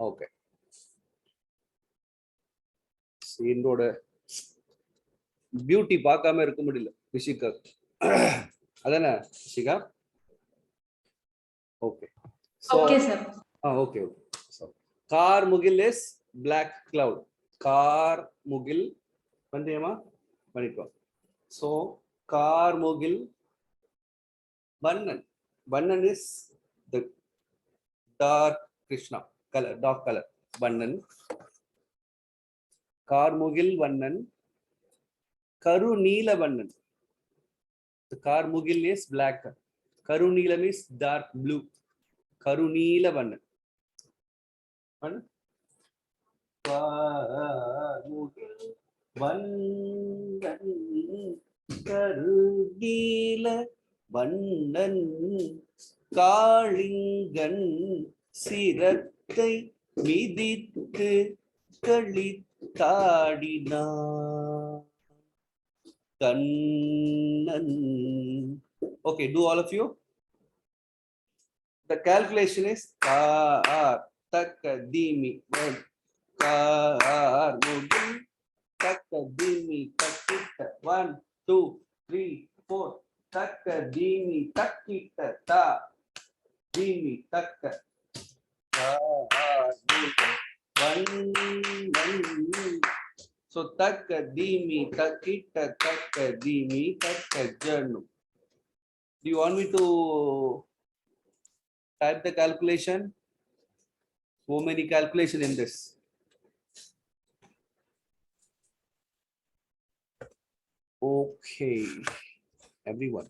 Okay, என்னோட beauty பார்க்காம இருக்க முடியல ரிஷிகா. அதானே Rishika? Okay. Okay sir. Okay. கார் முகில் இஸ் பிளாக் கிளவுட். கார் முகில் பண்றியமா பண்ணிக்கோ. ஸோ கார் முகில் வண்ணன். வண்ணன் is the dark Krishna colour, dark colour வண்ணன். கார்முகில் வண்ணன். கருநீலவண்ணன். The Carmugil is black. Karuneelam is dark blue. Karuneelavannan. Carmugil vannan Karuneelavannan காளிங்கன் சிரத்தை மிதித்து களித்தாடினான் Kannan. Okay, do all of you. The calculation is kar takadimi kar mugil takadimi takita 1 2 3 4 takadimi takita ta dimi takka so takadimi takita takadimi takajanu. Do you want me to type the calculation? So many calculation in this. Okay, everyone.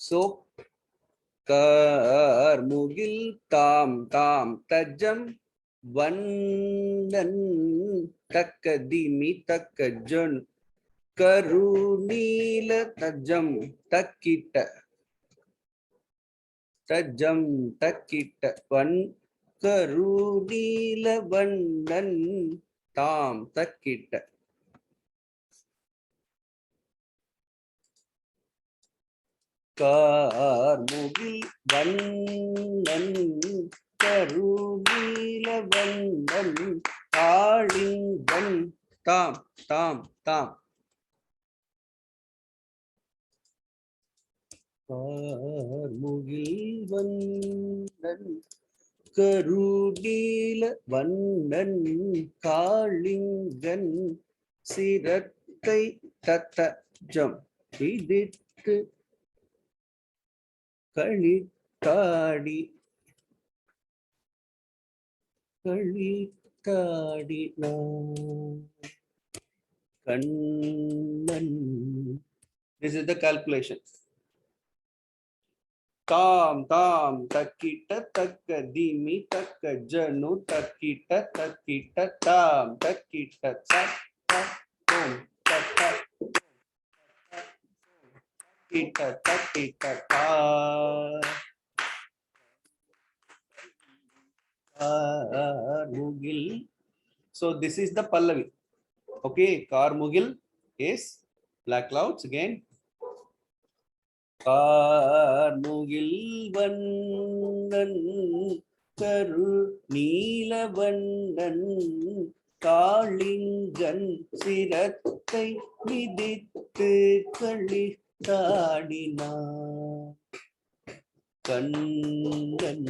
So Carmugil tam tam tajam vannan takadimi takajan karunila tajam takita tajam takita van karunila vannan tam takita. கார்முகில் வண்ணன் கருநீலவண்ணன் காளிங்கன் தாம் தாம் தாம். கார்முகில் வண்ணன் கருநீலவண்ணன் காளிங்கன் சிரத்தை தத்தஜம் விதித்து களித்தாடி Kannan. This is the calculation. தாம் தாம் தக்கிட்ட தக்க தீமி தக்க ஜனு தக்கிட்ட தக்கிட்ட தாம் தக்கிட்ட தம் தக்க kita takita Carmugil. So this is the Pallavi. Okay, Carmugil is black clouds again. Carmugil vannan karunீலவண்ணன் காளிங்கன் சிரத்தை மிதித்து களித்தாடினான் கண்ணன்.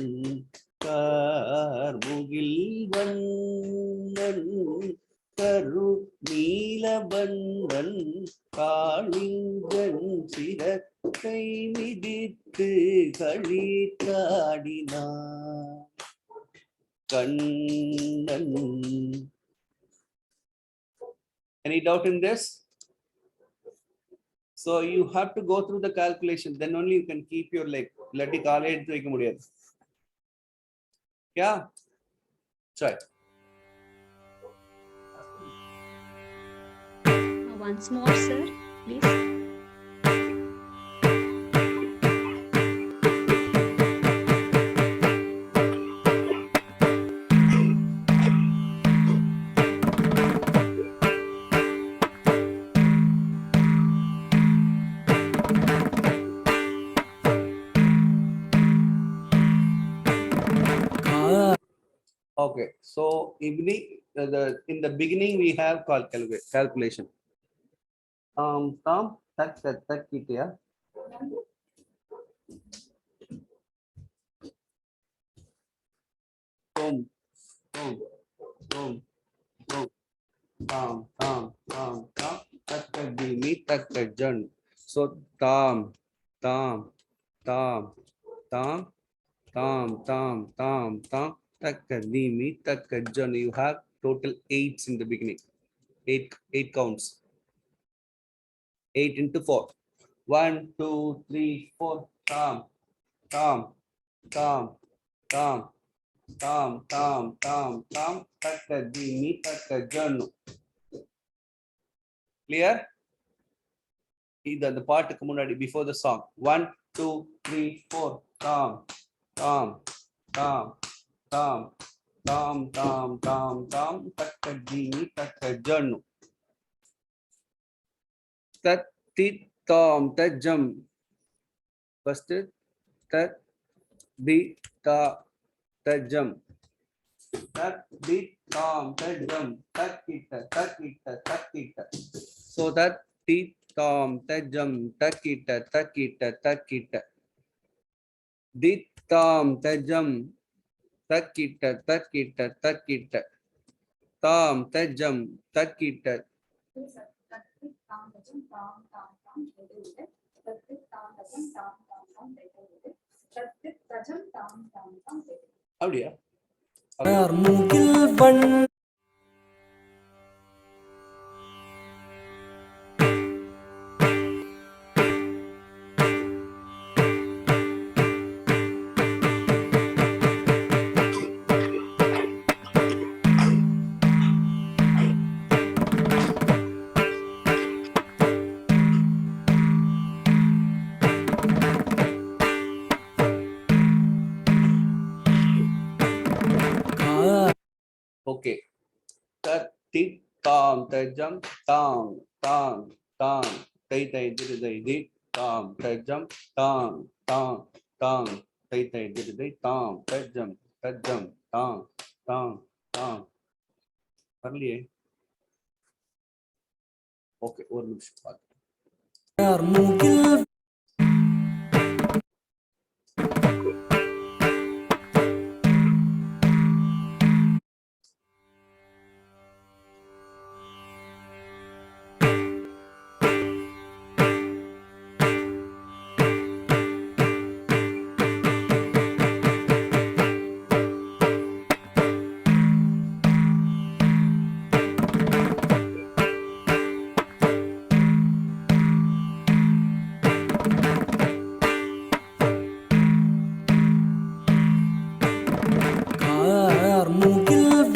கார்முகில் வண்ணன் கருநீலவண்ணன் காளிங்கன் சிரத்தை மிதித்து களித்தாடினான் Kannan. Any doubt in this? So you have to go through the calculation, then only you can keep your leg. Illati kaale eduthu vekka mudiyadhu. Yeah, try. Once more, sir, please. Okay, so evening, in the beginning we have calculation. Tom, tak kita ya. Tom, tak dimi, tak jan. So tam, tak dimi, tak jan. You have total 8s in the beginning. 8 counts. 8 into 4. 1, 2, 3, 4. Tam, takka dimi, takka janu. Clear? இந்த பாட்டுக்கு முன்னாடி before the song. 1, 2, 3, 4. Tam, takka dimi, takka janu. Tat, tit, tam, tajam. First, tat, di, ta, tajam. Tak, di, tam, tajam. Takita. So that, ti, tam, tajam, takita. Di, tam, tajam, takita. Tam, tajam, takita. அப்படியா? Okay. Tat, tit, tam, tajam, tam, tai, di, tam, tajam, tam, tai, di, tam, tajam, tam. வரலையே. Okay, ஒரு நிமிஷம் பார்த்து.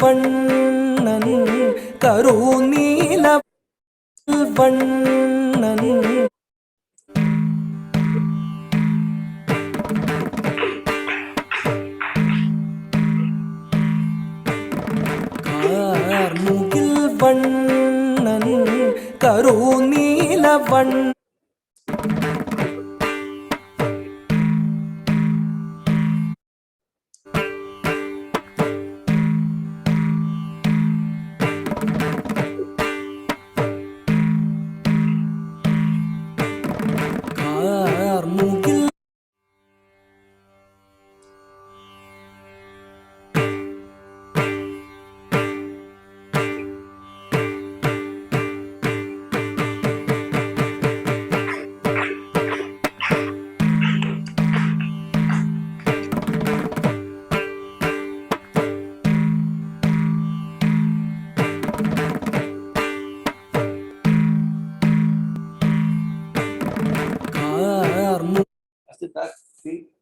வண்ணன் கருநீல வண்ணன் கார்முகில் வண்ணன் கருநீல வண்ணன்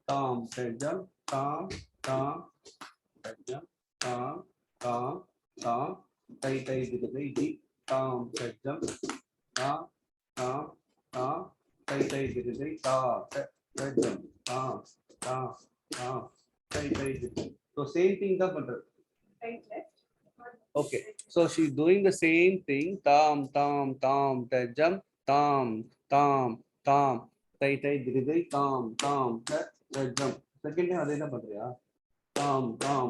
Tam, tajam, tam, tajam, tam, tai, di, tam, tajam, tam, tai, di, tajam, tam, tai, di. So same thing தான் பண்றது. Okay, so she's doing the same thing. Tam, tajam, tam, tai, di, tam, tajam. Second time அதே தான் பண்றியா? Tam, tajam,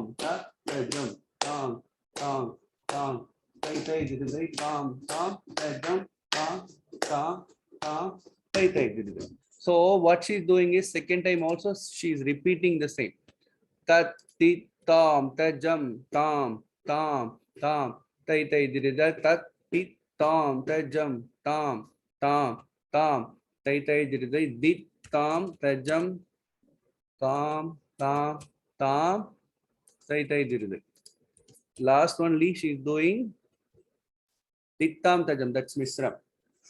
தாம் தாம் தாம் தை தை திரிதை தாம் தாம் தஜம் தாம் தாம் தாம் தை தை திரிதை. So what she is doing is second time also she is repeating the same. Tat ti tam tajam tam tam tam tai tai dirida tat ti tam tajam tam tam tam tai tai dirida dit tam tajam tam tam tam tai tai dirida. Last only she is doing dittam tajam, that's misram.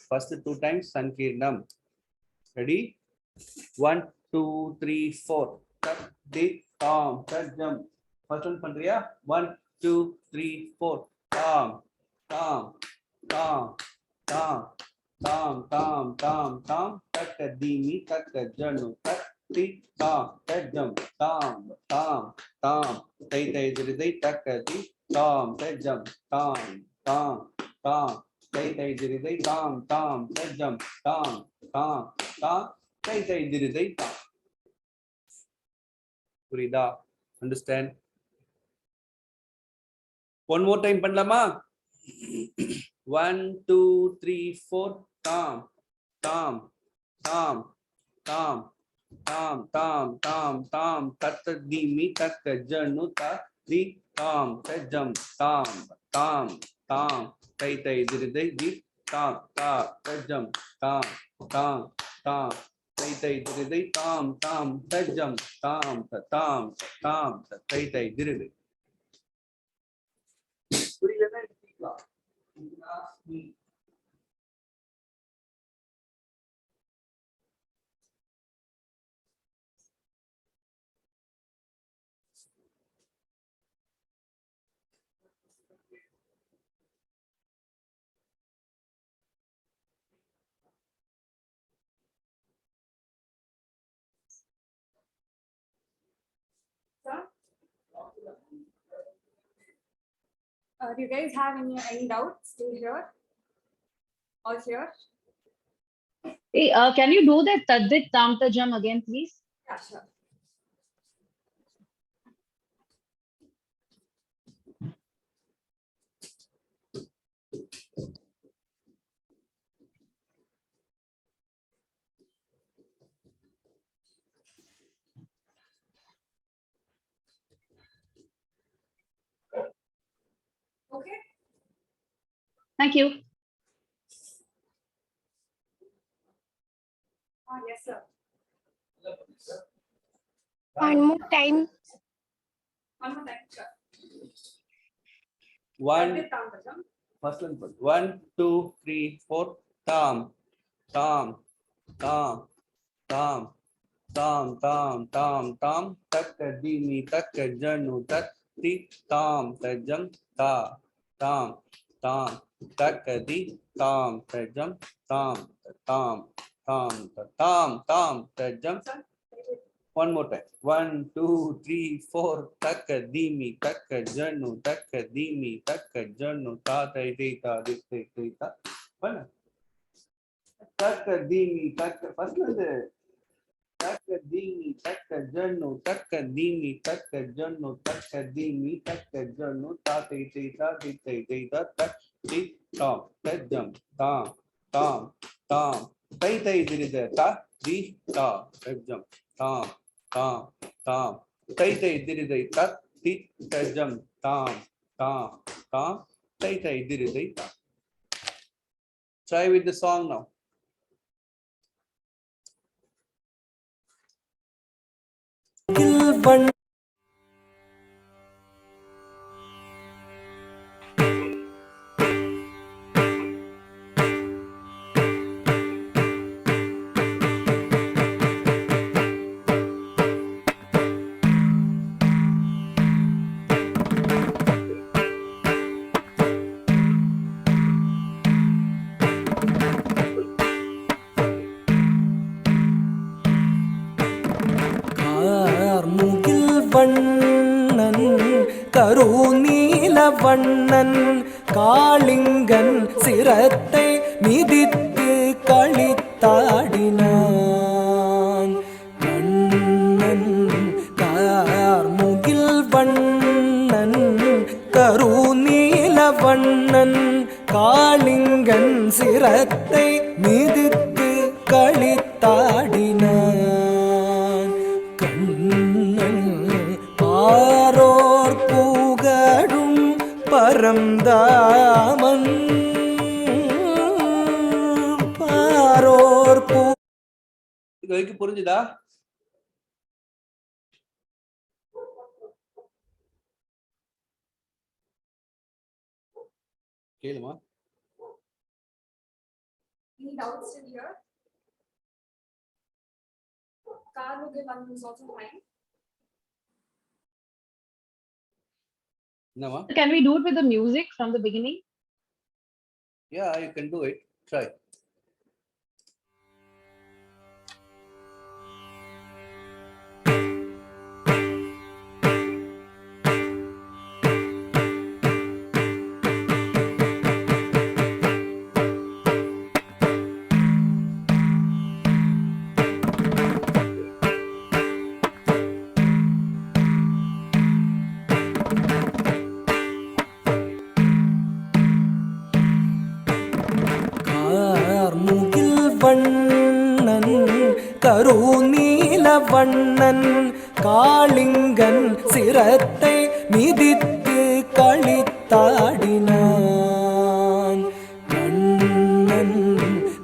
First two times sankirnam. Ready? 1 2 3 4 tat dit tam tajam. First one pandriya. 1 2 3 4 tam tam tam tam tam tam tam tam tak dimi tak janu tak ti tam tajam tam tam tam tai tai diridai tak di tam tajam tam tam tam tai tai diridai tam tam tajam tam tam tam tai tai diridai tam. புரியுதா? Understand? One more time பண்ணலாமா? 1 2 3 4 tam tam tam tam tam tam tam tam tat dimi tak janu ta di tam tajam tam tam tam tai tai diridai di tam ta tajam tam tam tam tai tai diridai tam tam tajam tam tam tam tai tai diridai. புரியலன்னா எடுத்துக்கலாம். Do you guys have any doubts still here? Or here? Hey, can you do that Tadvik Tamtajam again, please? Yeah, sure. Okay. Thank you. Yes, sir. One more time. One more time, sure. One Tadvik Tamtajam. first one. 1 2 3 4 tam tam tam tam tam tam tam tam tak dimi tak janu tak ti tam tajam ta tam tam tak di tam tajam tam tam tam tam tam tajam. One more time. 1 2 3 4 tak dimi tak janu tak dimi tak janu ta tai tai ta di tai tai ta. Mana? Tak dimi tak first வந்து tak dimi tak janu tak dimi tak janu tak dimi tak janu ta tai tai ta di tai tai ta tak di tam tajam tam tam tam tai tai dirida ta di ta tajam tam tam tam tai tai diridai tat ti tajam tam tam tam tai tai diridai tam. Try with the song now. கில்வன் கார்முகில் வண்ணன் கருநீல வண்ணன் காளிங்கன் சிரத்தை மிதித்து களித்தாடினான். வண்ணன் கார்முகில் வண்ணன் நீலவண்ணன் காளிங்கன் சிரத்தை மிதித்து களித்தாடினான். கண்ணன் பாரோர் புகழும் பரந்தாமன் பாரோர் இது வரைக்கும் புரிஞ்சுதா? கேளுமா? Any doubts still here? Karmuge one is also fine. என்னமா? Can we do it with the music from the beginning? Yeah, you can do it. Try. கார்முகில் வண்ணன் கருநீலவண்ணன் காளிங்கன் சிரத்தை மிதித்து களித்தாடினான். மன்னன்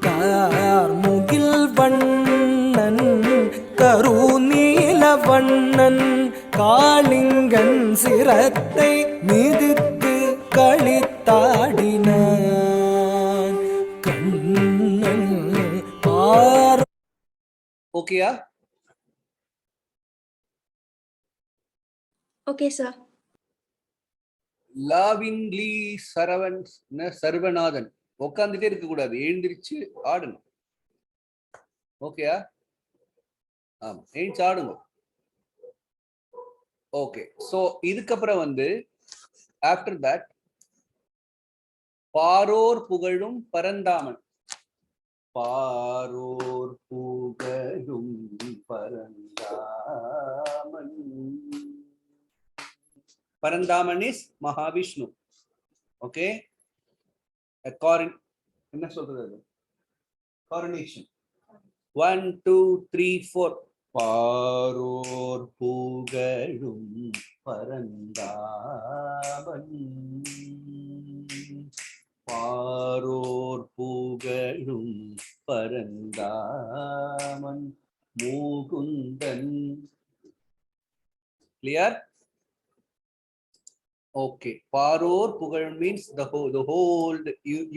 கார்முகில் வண்ணன் கருநீலவண்ணன் காளிங்கன் சிரத்தை மிதித்து களித்தாடினான். கண்ணன் பார் ஓகேயா? Okay, sir. லாவின்லி சர்வநாதன் உட்காந்துட்டே இருக்க கூடாது, எழுந்திரிச்சு ஆடணும். ஓகேயா? ஆமா, எழுந்திரிச்சு ஆடுங்க. ஓகே, சோ இதுக்கப்புறம் வந்து ஆஃப்டர் தட் பாரோர் புகழும் பரந்தாமன். பாரோர் புகழும் பரந்தாமன். பரந்தாமன் இஸ் மகாவிஷ்ணு. ஓகே, என்ன சொல்றது? காரனேஷன். 1 2 3 4. பாரோர் புகழும் பரந்தாமன். பாரோர் புகழும் Paranthaman Mukundan. Clear? Okay. Paror Pugal means the whole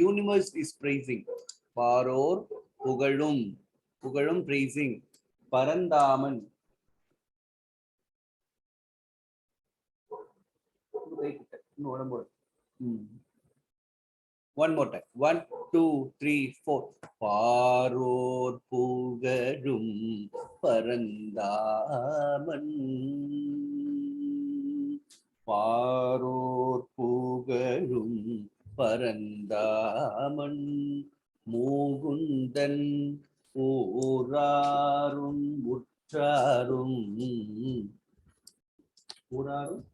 universe is praising. Paror Pugalum. Pugalum praising. Parandaman. One more time. 1 2 3 4. Paror Pugalum Parandaman. பாரோர் புகழும் பரந்தாமன் முகுந்தன் ஊராரும் உற்றாரும். ஊராரும்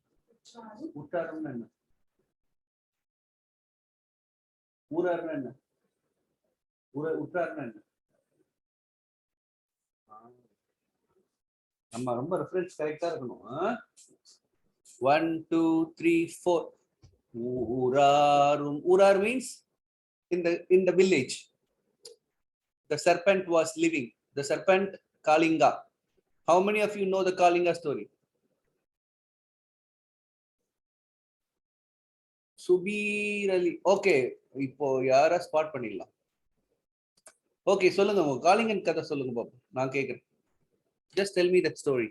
உற்றாரும் என்ன? ஊராரும் என்ன? உற்றாரும் என்ன? நம்ம ரொம்ப ரெஃபரன்ஸ் கரெக்டா இருக்கணும். 1 2 3 4. Urarum. Urar means in the village the serpent was living. The serpent Kalinga. How many of you know the Kalinga story? Subir Ali. Okay, இப்போ யாரா ஸ்பாட் பண்ணிடலாம். ஓகே, சொல்லுங்க, உங்க காளிங்கன் கதை சொல்லுங்க பாப்போம், நான் கேக்குறேன். Just tell me that story.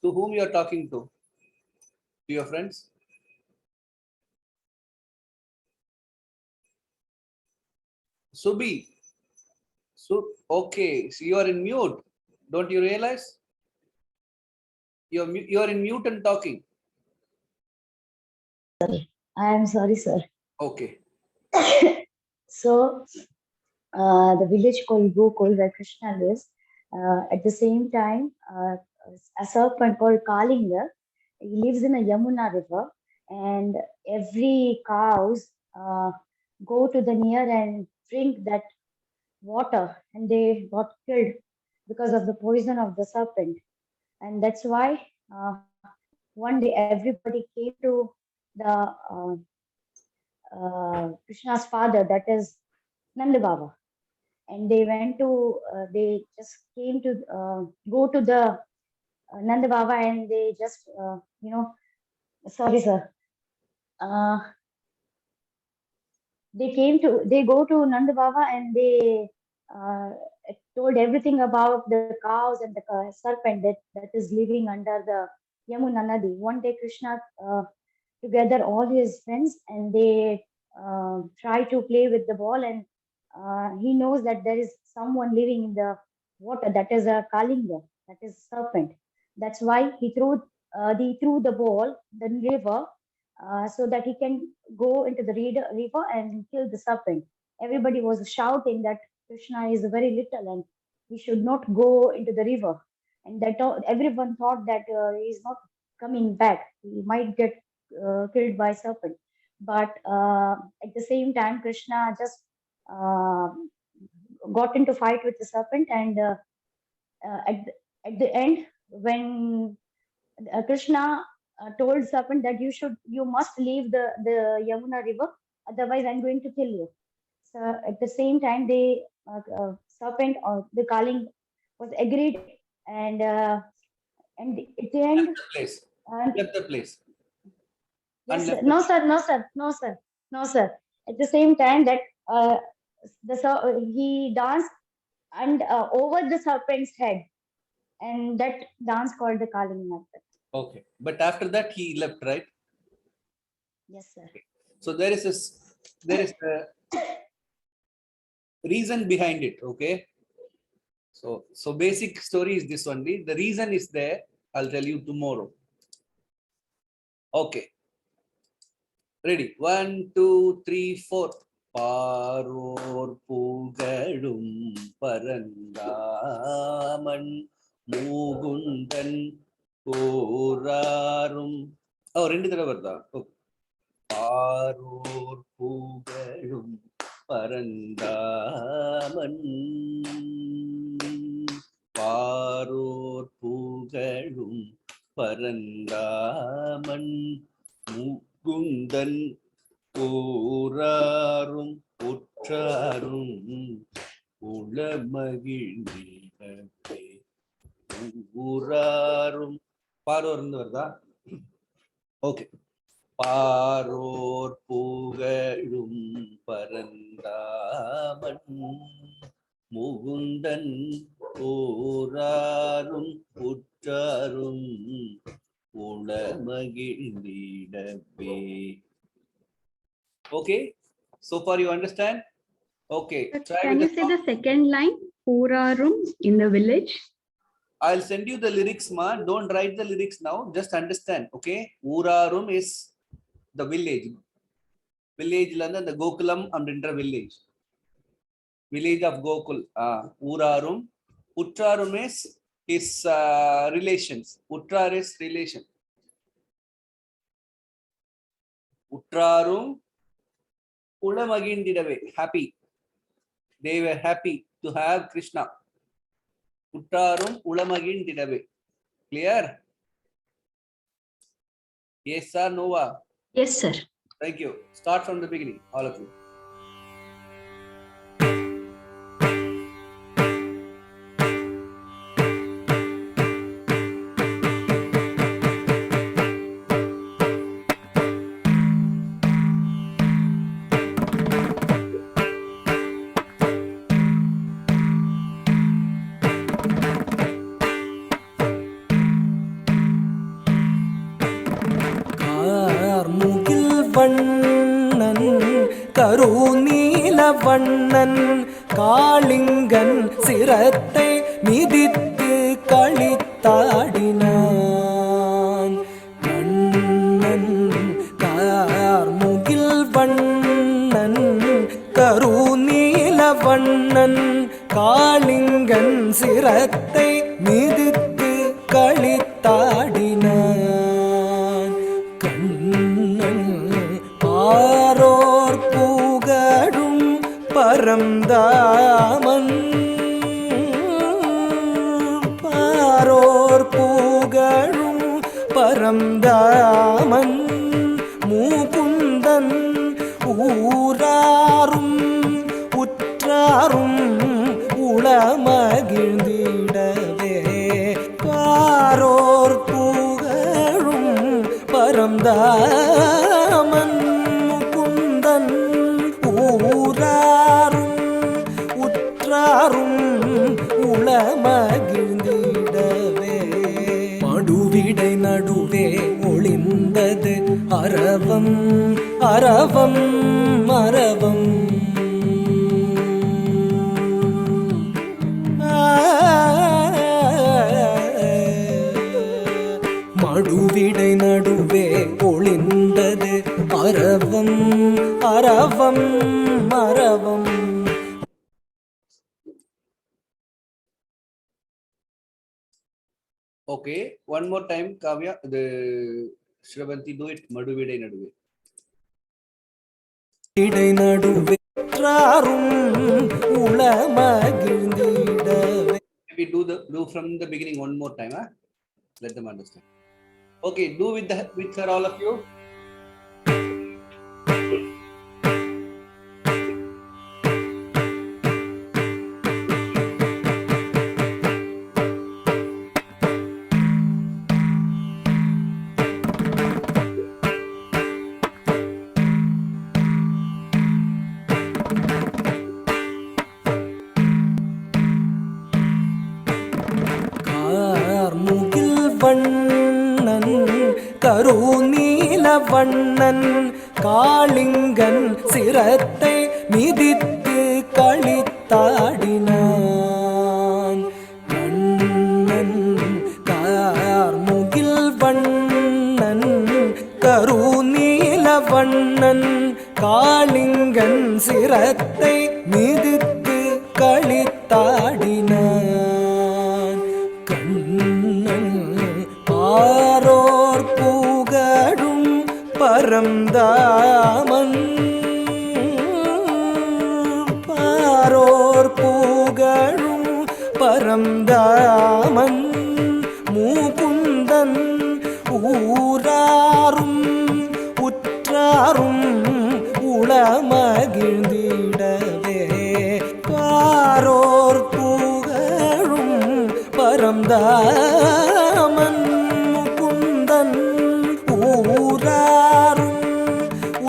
To whom you are talking to? To your friends? Subi. Okay, so you are in mute. Don't you realize? You are in mute and talking. I am sorry, sir. Okay. So the village called Gokul, where Krishna lives. At the same time, a serpent called Kalinga, he lives in a Yamuna river, and every cows go to the near and drink that water, and they got killed because of the poison of the serpent. And that's why one day everybody came to the Krishna's father, that is Nanda Baba, and they went to they just came to go to the Nanda Baba, and they just sorry sir, uh, they go to Nanda Baba, and they uh, told everything about the cows and the serpent that is living under the Yamuna Nadi. One day Krishna together all his friends, and they try to play with the ball, and he knows that there is someone living in the water, that is a Kalinga, that is serpent. That's why he threw the ball the river, so that he can go into the river and kill the serpent. Everybody was shouting that Krishna is very little and he should not go into the river, and everyone thought that he is not coming back, he might get killed by serpent. But at the same time, Krishna just uh, got into fight with the serpent, and at the end, when Krishna told serpent that you must leave the Yamuna river, otherwise I'm going to kill you. So at the same time, the serpent or the Kaling was agreed, and at the end, Left the place. uh, Left the place. yes, Unleft no sir, no sir, no sir, no sir. At the same time, that he danced and over the serpent's head, and that dance called the Kaling Natak. Okay. But after that, he left, right? Yes, sir. So there is a reason behind it. Okay. So basic story is this only. The reason is there. I'll tell you tomorrow. Okay. Ready? 1, 2, 3, 4. பாரோர் புகழும் பரந்தாமன் மூகுந்தன் போராரும். ரெண்டு தடவை வருதா? பாரோர் புகழும் பரந்தாமன், பாரோர் புகழும் பரந்தாமன் முகுந்தன் போராரும் ஒற்றாரும் உளமகிழ்ந்தே ஊராரும். பாரோர் வருதா? Okay. பாரோர் புகழும் Paranthaman Mukundan போராரும் உற்றாரும் உளமகிழ்ந்திடவே. Okay, so far you understand? Okay. Can you say the second line? Purarum in the village. I'll send you the lyrics, ma. Don't write the lyrics now. Just understand. Okay. Urarum is the village. Village landa the Gokulam amdindra village. Village of Gokul. Urarum. Utrarum is his relations. Utrar is relation. Utrarum. Ulamagindidave, happy. They were happy to have Krishna. Uttarum Ulamagindidave. Clear? Yes, sir. Nova. Yes, sir. Thank you. Start from the beginning, all of you. வண்ணன் கருநீல வண்ணன் காளிங்கன் சிரத்தை மிதித்து களித்தாடினான். வண்ணன் கார்முகில் வண்ணன் கருநீலவண்ணன் காளிங்கன் சிரத்தை மிதித்து களித்தாடினான். கண்ணன் பாரோர் புகழும் பரந்தாமன், பாரோர் புகழும் பரந்தாமன் மூகுந்தன் ஊராரும் உற்றாரும் உளமகிழ்ந்திடவே பாரோர் புகழும் பரந்தாமன் முகுந்தன் ஊராரும் உற்றாரும் உளமகிழ்ந்திடவே மடுவிடை நடுவே ஒளிந்தது அரவம் அரவம் அரவம். மடுவிடை நடுவே ஒளிந்தது அரவம் அரவம் அரவம். Okay, one more time, Kavya. The Shravanti, do it. Maduvidai Naduve. இடை நடுவே றாரும் உளமகிழ்ந்திடவே. Maybe do from the beginning one more time, huh? Let them understand. Okay, do with her, all of you. கார்முகில் வண்ணன் கருநீலவண்ணன் காளிங்கன் சிரத்தை மிதித்து களித்தாடினான். கண்ணன் கார்முகில் வண்ணன் கருநீலவண்ணன் காளிங்கன் சிரத்தை மிதித்து களித்தாடினான். கண்ணன் பாரோர் புகழும் பரந்தாமன், பாரோர் புகழும் பரந்தாமன் மூகுந்தன் ஊராரும் உற்றாரும் உளமகிழ்ந்திடவே பாரோர் புகழும் பரந்தாமன் முகுந்தன் ஊராரும்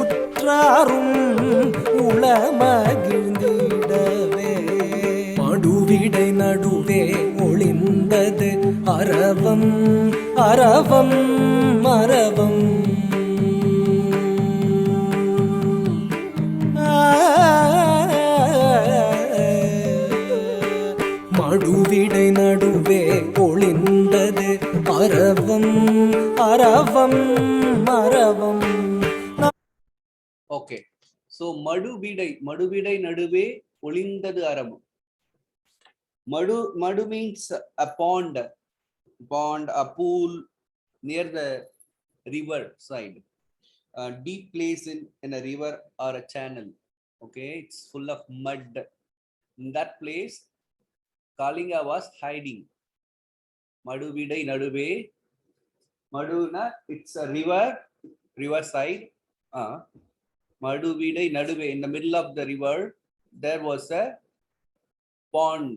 உற்றாரும் உளமகிழ்ந்திடவே மடுவிடை நடுவே ஒளிந்தது அரவம் அரவம் அரவம். மடுவிடை நடுவே ஒளிந்தது அரவம் அரவம் அரவம். Okay, so Maduvidai Naduve Olindadu Aravam. Madu means a pond, a pool near the river side, a deep place in a river or a channel. Okay, it's full of mud. In that place, Kalinga was hiding. Maduvidai Naduve. Maduna, it's a river side. Maduvidai Naduve, in the middle of the river, there was a pond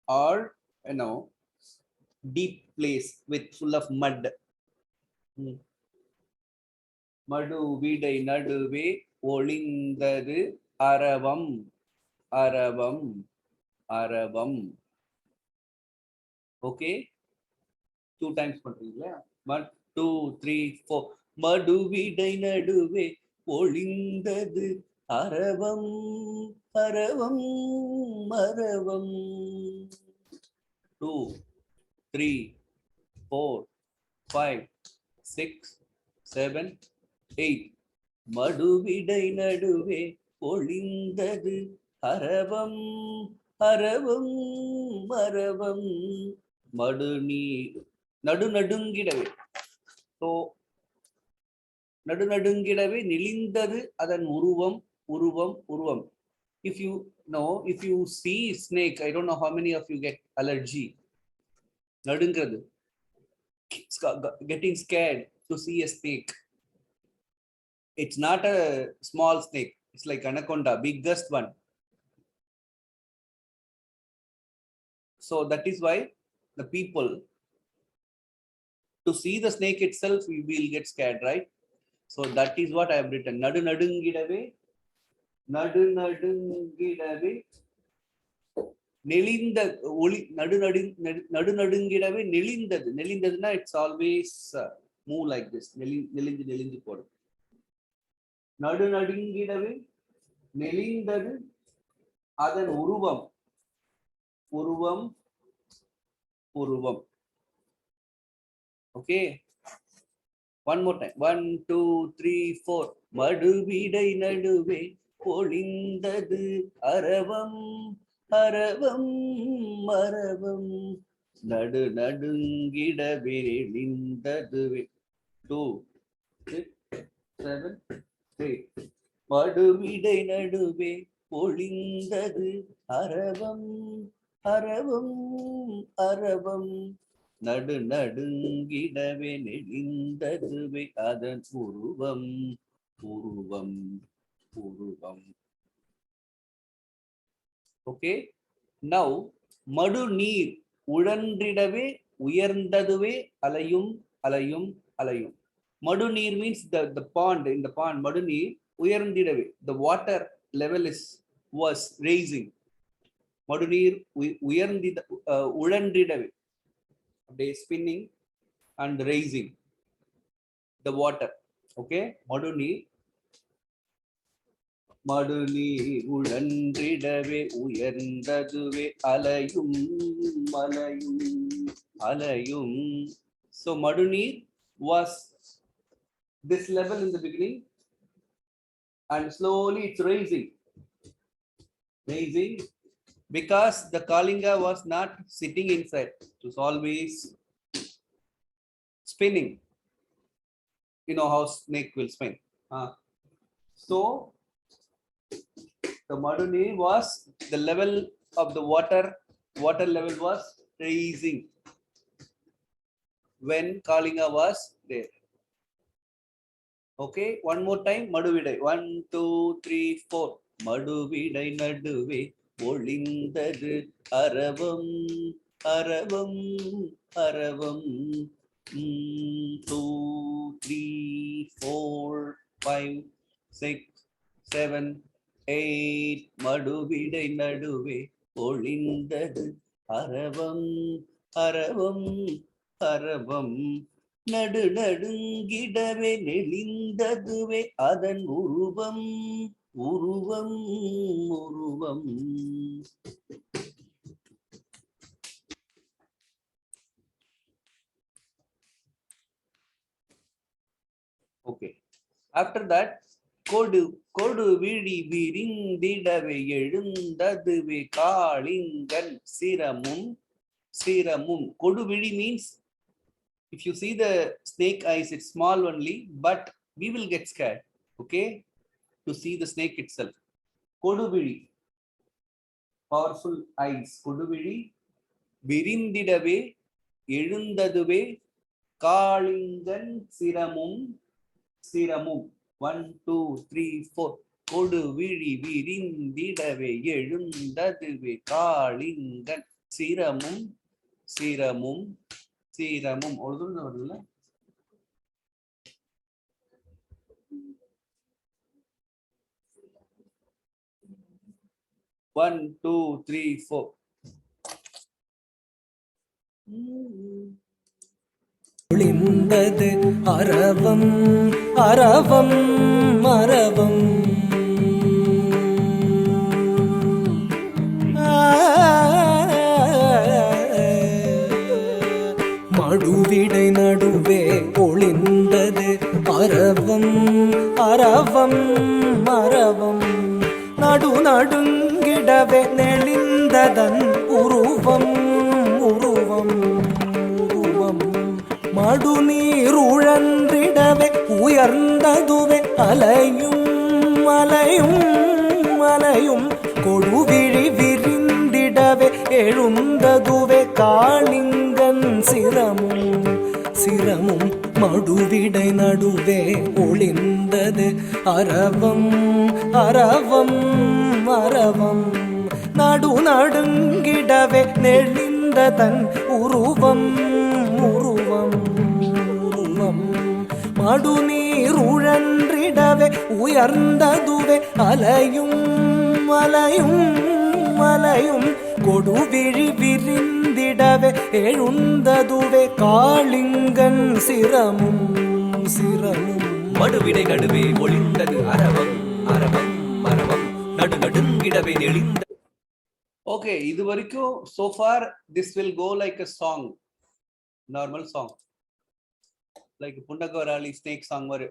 or deep place with full of mud. Maduvidai Naduve olindadu aravam aravam aravam. Okay, 2 times பண்றீங்களா? 1 2 3 4. Maduvidai Naduve olindadu aravam aravam aravam. 2 3 4 5 6 7 8. Maduvidai Naduve ஒளிந்தது அரவம் அரவம் அரவம் மடுநீர் நடுநடுங்கிடவே. So நடுநடுங்கிடவே நெளிந்தது அதன் உருவம் உருவம் உருவம். If you know, if you see snake, I don't know how many of you get allergy. Nadungradu, getting scared to see a snake. It's not a small snake. It's like anaconda, biggest one. So that is why the people, to see the snake itself, we will get scared, right? So that is what I have written. Nadu nadungidave, nadu nadungidave, நெளிந்த ஒளி நடுநடுங்கிடவே நெளிந்தது. நெளிந்ததுன்னா it's always move like this. நெளிஞ்சு நெளிஞ்சு போடும். நடுநடுங்கிடவே நெளிந்தது அதன் உருவம் உருவம் உருவம். Okay, one more time. 1 2 3 4. மடுவிடை நடுவே பொழிந்தது அரவம் அரவம் அரவம் நடு நடுங்கிடவே நெளிந்ததுவே. 2 6 7 8. மடுவிடை நடுவே பொழிந்தது அரவம் அரவம் அரவம் நடு நடுங்கிடவே நெளிந்ததுவே அதன் உருவம் உருவம் உருவம். Okay, now மடு நீர் உழன்றிடவே உயர்ந்ததுவே அலையும் அலையும் அலையும். மடு நீர் means the pond. In the pond, மடு நீர் உயர்ந்திடவே, the water level was raising. மடு நீர் உயர்ந்திட உழன்றிடவே, அப்படியே spinning and raising the water. Okay, மடு நீர் மடுநீர் உழன்றிடவே உயர்ந்ததுவே அலையும் அலையும் அலையும். So மடுநீர் was this level in the beginning and slowly it's raising because the Kalinga was not sitting inside. It was always spinning. You know how snake will spin. So the Maduni was the level of the water level was raising when Kalinga was there. Okay, one more time. Maduvidai. 1 2 3 4. Maduvidai naduve olindadu aravam aravam aravam. 2 3 4 5 6 7 8. மடுவிடை நடுவே ஒளிந்தது அரவம் அரவம் அரவம் நடு நடுங்கிடவே நெளிந்ததுவே அதன் உருவம் உருவம் உருவம். Okay, after that, கொடு கொடு விழி விரிந்திடவே எழுந்ததுவே காளிங்கன் சிரமும் சிரமும். கொடு விழி means if you see the snake eyes, it's small only, but we will get scared, okay, to see the snake itself. கொடு விழி, powerful eyes. கொடு விழி விரிந்திடவே எழுந்ததுவே காளிங்கன் சிரமும் சிரமும். 1 2 3 4. கொடு விழி விரிந்திடவே எழுந்ததுவே காளிங்கன் சிரமும் சிரமும் சிரமும். ஒரு வரல. One, two, three, 4. ஒளிந்தது அரவம் அரவம் அரவம் மடுவிடை நடுவே ஒளிந்தது அரவம் அரவம் அரவம் நடு நடுங்கிடவே நெளிந்ததன் உருவம் உருவம் உருவம் மடுநீருழன்றிடவே உயர்ந்ததுவே அலையும் அலையும் அலையும் கொடுவிழி விரிந்திடவே எழுந்ததுவே காளிங்கன் சிரமும் சிரமும் மடுவிடை நடுவே ஒளிந்தது அரவம் அரவம் அரவம் நடு நடுங்கிடவே நெளிந்ததன் உருவம் உருவம் உருவம் மடுநீருழன்றிடவே உயர்ந்ததுவே அலையும் அலையும் அலையும் கொடுவிழி விரிந்திடவே எழுந்ததுவே காளிங்கன் சிரமும் சிரமும் மடுவிடை நடுவே ஒளிந்தது அரவம் அரவம் அரவம் நடு நடுங்கிடவே நெளிந்த. Okay, இது வரைக்கும் so far this will go like a song, normal song, like புண்டகவராளி snake song மாதிரி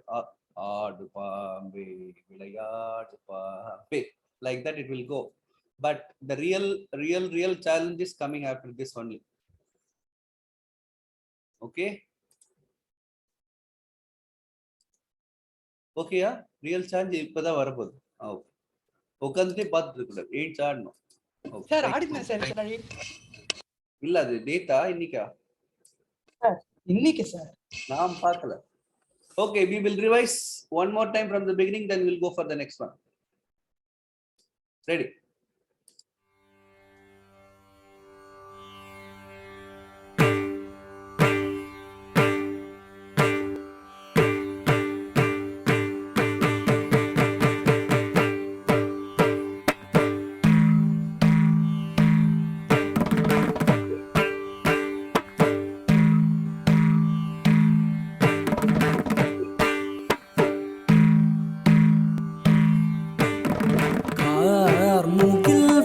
ஆடு பாம்பே விளையாடு Bombay, like that it will go. But the real challenge is coming after this only. Okay, okay, yeah, real challenge இப்பதான் வரப்போகுது. உட்காந்துட்டே பார்த்துட்டு இருக்கக்கூடாது, ஏன் ஆடணும். சார் ஆடினா சார் இல்ல அது டேட்டா இன்னைக்கா இன்னைக்கு சார் நான் பார்க்கல. Okay, we will revise one more time from the beginning, then we'll go for the next one. Ready?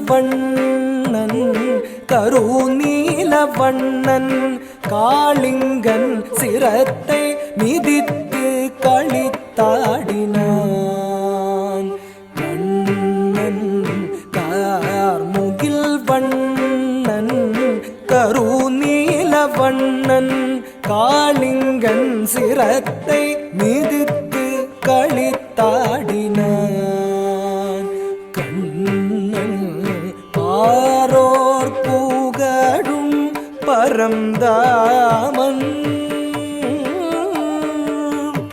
வண்ணன் கருநீல வண்ணன் காளிங்கன் சிரத்தை மிதித்து களித்தாடினான். வண்ணன் கார்முகில் வண்ணன் கருநீல வண்ணன் காளிங்கன் சிரத்தை மிதித்து களித்தாடினான். பாரோர் புகழும் பரந்தாமன்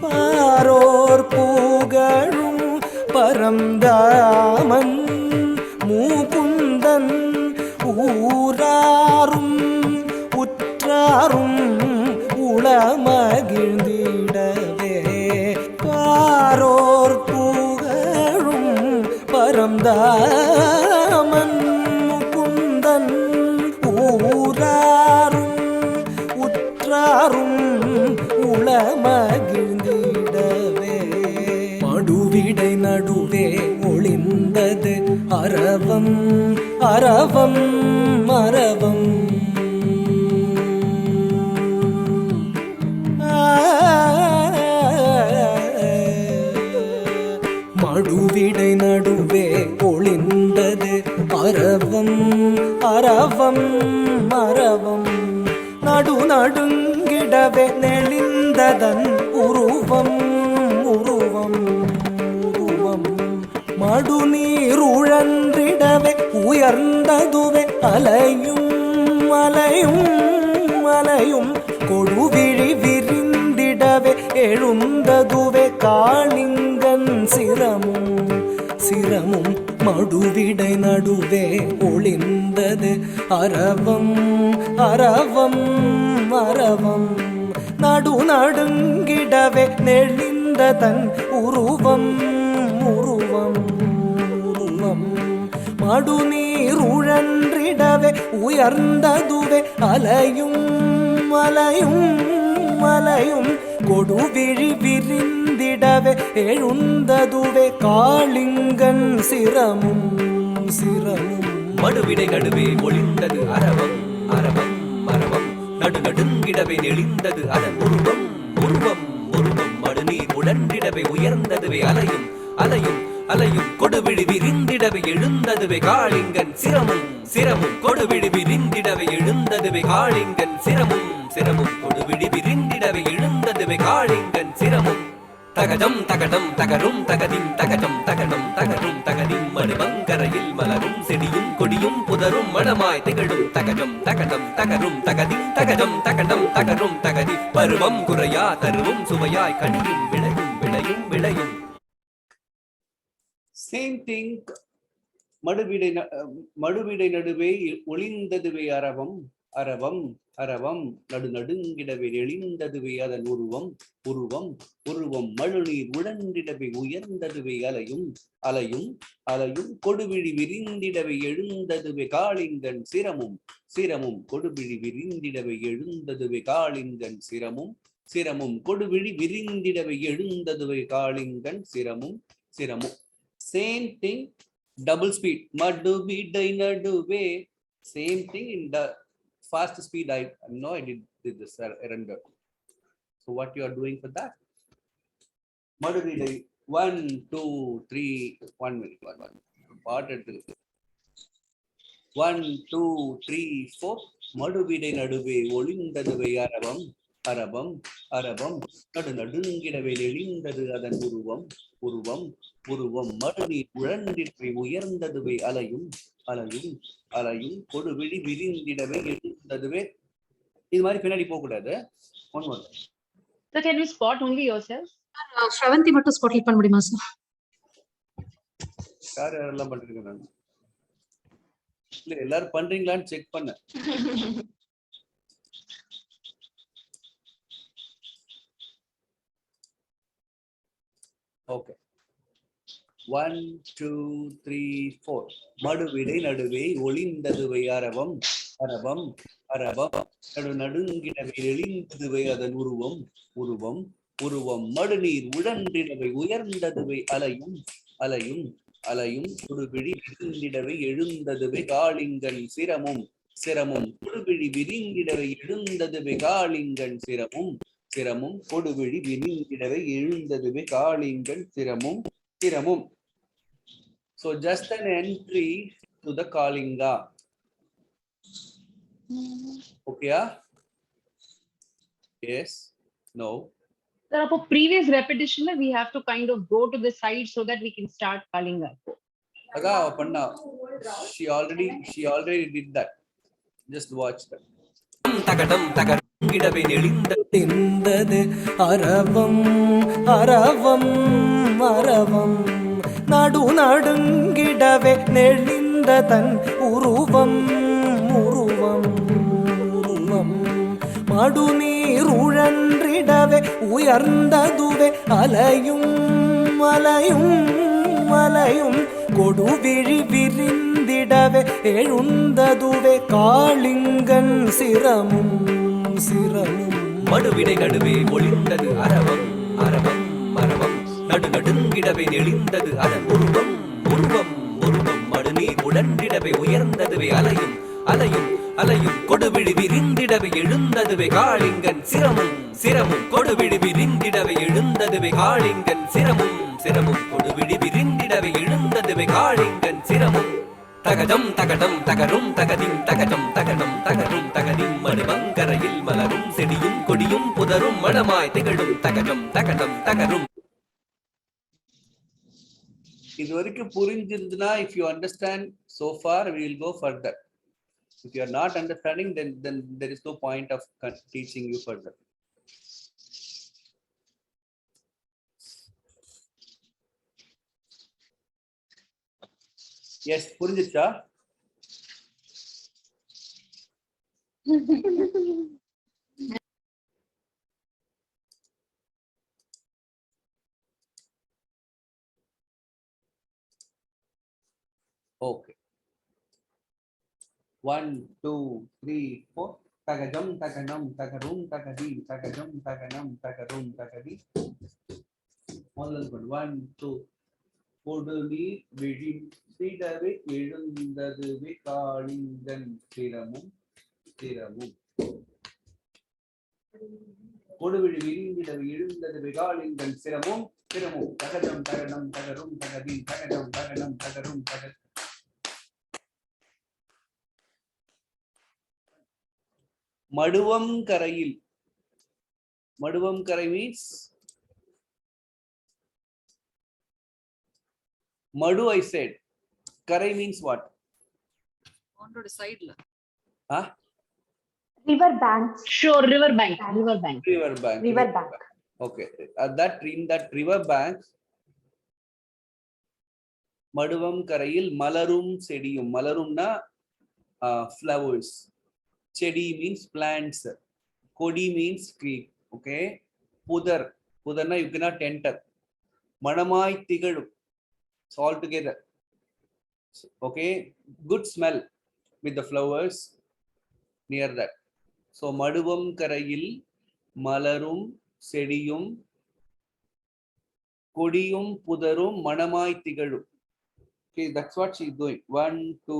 பாரோர் புகழும் பரந்தாமன் மூகுந்தன் ஊராரும் உற்றாரும் உளமகிழ்ந்திடவே பாரோர் புகழும் பரந்தாமன் முகுந்தன் ஊராரும் உற்றாரும் உளமகிழ்ந்திடவே மடுவிடை நடுவே ஒளிந்தது அரவம் அரவம் அரவம் மடுவிடை நடுவே ஒளிந்தது அரவம் அரவம் அரவம் நடு நடுங்கிடவே நெளிந்ததன் உருவம் உருவம் உருவம் மடுநீருழன்றிடவே உயர்ந்ததுவே அலையும் அலையும் அலையும் கொடுவிழி விரிந்திடவே எழுந்ததுவே காளிங்கன் சிரமும் சிரமும் மடுவிடை நடுவே ஒளிந்தது அரவம் அரவம் அரவம் நடு நடுங்கிடவே நெளிந்ததன் உருவம் உருவம் உருவம் மடுநீருழன்றிடவே உயர்ந்ததுவே அலையும் அலையும் அலையும் கொடுவிழி விரிந்திடவே எழுந்ததுவே காளிங்கன் சிரமும் சிரமும் மடுவிடை நடுவே ஒளிந்தது அரவம் அரவம் அரவம் நடு நடுங்கிடவே நெளிந்தது அதன் உருவம் உருவம் உருவம் மடுநீர் உடன்றிடவே உயர்ந்ததுவே அலையும் அலையும் அலையும் கொடுவிழி விரிந்திடவே எழுந்ததுவே காளிங்கன் சிரமும் சிரமும் கொடுவிழி விரிந்திடவே எழுந்ததுவே காளிங்கன் சிரமும் சிரமும் கொடுவிழி விரிந்திடவே எழுந்ததுவே காளிங்கன் சிரமும் தகஜம் தகடம் தகரும் தகதிம் தகஜம் தகடம் தகரும் தகதிம் மடுமங்கரையில் மலரும் செடியும் கொடியும் புதரும் மணமாய் திகழும் தகஜம் தகடம் தகரும் தகதிம் தகஜம் தகடம் தகரும் தகதி பருவம் குறையா தருவும் சுவையாய் கனியும் விளையும் விளையும் விளையும். Same thing. மடுவிடை நடுவே ஒளிந்ததுவே அரவம் அரவம் அரவம் நடுநடுங்கிடவே எழிந்ததுவே அதன் உருவம் உருவம் உருவம் மழுநீர் உழந்திடவே உயர்ந்ததுவே அலையும் அலையும் அலையும் கொடுவிழி விரிந்திடவே எழுந்ததுவே காளிங்கன் சிரமும் சிரமும் கொடுவிழி விரிந்திடவே எழுந்ததுவே காளிங்கன் சிரமும் சிரமும் கொடுவிழி விரிந்திடவே எழுந்ததுவே காளிங்கன் சிரமும் சிரமும். Same thing, double speed. Madubidai naduve. Same thing in the fast speed. I know I did this render. So what you are doing for that? Madubidai 1, 2, 3. 1 minute. Part at 1, 2, 3, 4. Madubidai naduve olindaduve aravam அரபம் அரபம் நடுநடுங்கிடவே எழிந்தது அதன் உருவம் உருவம் உருவம் மறுநீர் உழந்திடவே உயர்ந்ததுவே அலையும் அலையும் அலையும் கொடுவிழி விரிந்திடவே எழுந்ததுவே. இது மாதிரி பின்னாடி போக கூடாது. One more. So can you spot only yourself? Shravanti மட்டும் ஸ்பாட் பண்ண முடியுமா சார்? யாரெல்லாம் பண்றீங்க? நான் இல்ல எல்லாரும் பண்றீங்களான்னு செக் பண்ண. Okay. 1, 2, 3, 4. மடுவிடை நடுவே ஒளிந்ததுவை அரவம் அரவம் அரவம் நடுநடுங்கிடவே எழிந்ததுவை அதன் உருவம் உருவம் உருவம் மடுநீர் உழன்றிடவை உயர்ந்ததுவை அலையும் அலையும் அலையும் கொடுவிழி விரிந்திடவை எழுந்ததுவை காளிங்கன் சிரமும் சிரமும் கொடுவிழி விரிந்திடவை எழுந்ததுவை காளிங்கன் சிரமும் சிரமும் கொடுவிழி விரிந்திடவை எழுந்ததுவே காளிங்கன் சிரமும் சிரமும். So just an entry to the Kalinga. Okay? Yes? No? Sir, for previous repetition, we have to kind of go to the side so that we can start Kalinga. Aga panna. She already did that. Just watch that. தகடம் தகங்கிடவே எழுந்தது அரவம் அரவம் அரவம் நடுநடுங்கிடவே நெளிந்த தன் உருவம் உருவம் உருவம் மடுநீர் உழன்றிடவே உயர்ந்ததுவே அலையும் அலையும் அலையும் கொடுவிழி விரிந்திடவே எழுந்ததுவே காளிங்கன் சிரமும் சிரமும். மடுவிடை நடுவே ஒளிந்தது அரவம் அரவம் அரவம் நடுநடுங்கிடவே நெளிந்தது அதன் உருவம் உருவம் உருவம் மடுநீர் உழன்றிடவே உயர்ந்ததுவே அலையும் அலையும் அலையும் கொடுவிழி விரிந்திடவே எழுந்ததுவே காளிங்கன் சிரமும் சிரமும் கொடுவிழி விரிந்திடவே எழுந்ததுவே காளிங்கன் சிரமும் சிரமும் கொடுவிழி விரிந்திடவே எழுந்ததுவே காளிங்கன் சிரமும். தகஜம் தகடம் தகரும் தகதிம் தகஜம் தகடம் தகரும் தகதிம் மடுமங்கரையில் மலரும் செடியும் கொடியும் புதரும் மணமாய் திகழும் தகஜம் தகடம் தகரும். இது வரைக்கும் புரிஞ்சிருந்தா, if you understand so far, we will go further. If you are not understanding, then there is no point of teaching you further. Yes, புரிஞ்சிச்சா? Okay. 1, 2, 3, 4. Takajam, takanam, takarum, takadi, takajam, takanam, takarum, takadi. All of one. 1, 2. கொடுவி விழித்திடவே எழுந்ததுவே காளிங்கன் சிரமும் சிரமும். கொடுவிழி விரிந்திடவு எழுந்தது விகாலிங்கன் சிரமும் சிரமும் தகதம் தகனம் தகரும் தகதி தகனம் தகனம் தகரும் தக மடுவம் கரையில் மடுவம் கரை means மடு I said கரை means what? Side. River banks. Sure, river bank. River bank. River bank. River bank. Okay. In that river bank, மடுவம் கரையில் மலரும் செடியும் மலரும்னா flowers. செடி means plants. கொடி means tree. Okay. புதர்னா you cannot enter. மணமாய் திகழும். So all together. Okay. Good smell with the flowers near that. So மடுவம் கரையில் மலரும் செடியும் கொடியும் புதரும் மணமாய் திகழும். Okay, that's what she is doing. 1 2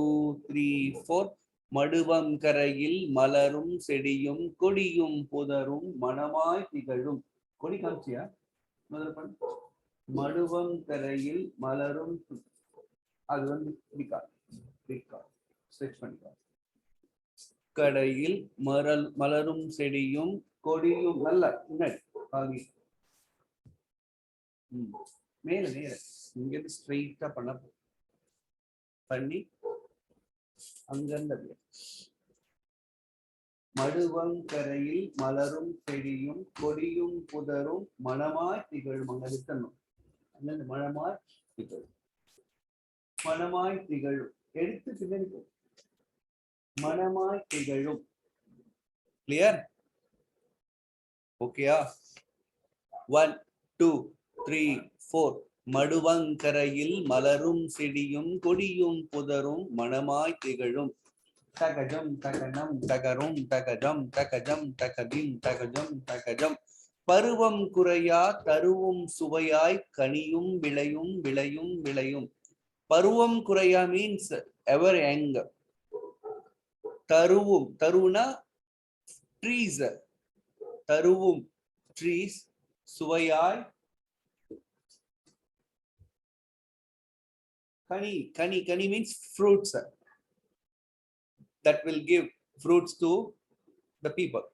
3 4 மடுவம் கரையில் மலரும் செடியும் கொடியும் புதரும் மணமாய் திகழும். கொடி காமிச்சியா? மடுவம் கரையில் மலரும் அது வந்து ஸ்ட்ரெச் பண்ணிக்கலாம். கடையில் மலரும் செடியும் கொடியும் நல்ல முன்னாடி மேல நேர இங்க இருந்து ஸ்ட்ரெயிட்டா பண்ணி அங்கிருந்து மடுவங்கரையில் மலரும் செடியும் கொடியும் புதரும் மணமாய் திகழும். அங்க வித்தணும் அங்கிருந்து மணமாய் திகழும் மணமாய் திகழும் எடுத்து பின்னாடி மணமாய் திகழும். கிளியர்? ஓகேயா? 1 2 3 4 மடுவங்கரையில் மலரும் செடியும் கொடியும் புதரும் மணமாய் திகழும். தகஜம் தகனம் தகரும் தகஜம் தகஜம் தகதிம் தகஜம் தகஜம் பருவம் குறையா தருவும் சுவையாய் கனியும் விளையும் விளையும் விளையும். பருவம் குறையா means ever young. தருவும் தருவுனா trees. தருவும் trees சுவையாய் Ghani Ghani Ghani means fruits that will give fruits to the people.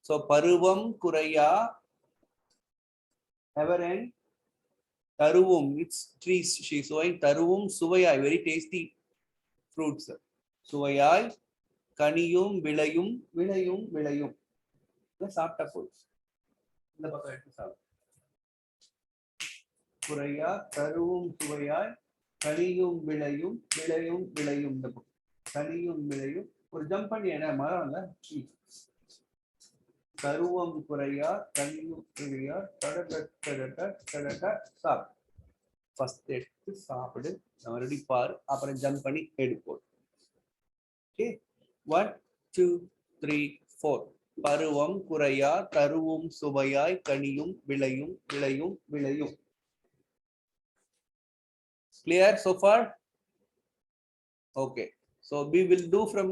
So பருவம் குறையா ever end தருவும் it's trees she is showing. தருவும் சுவையாய் very tasty fruits. சுவையாய் கனியும் விளையும் விளையும் விளையும். சாப்பிட்ட போய் இந்த பக்கம் எடுத்து சாப்பிடும். குறையா தருவும் சுவையாய் கனியும் விளையும் விளையும் விளையும். இந்த பக்கம் கனியும் விளையும். ஒரு ஜம்ப் பண்ணி என்ன மரம் இல்ல தருவம் குறையா கனியும் விளையா சாப்பிடு. ஃபர்ஸ்ட் எடுத்து சாப்பிடு மறுபடி பாரு அப்புறம் ஜம்ப் பண்ணி எடுப்போம். ஓகே 1 2 3 4 பருவம் குறையா தருவும் சுவையாய் கனியும் விளையும் விளையும் விளையும். Clear so far? Okay. So we will do from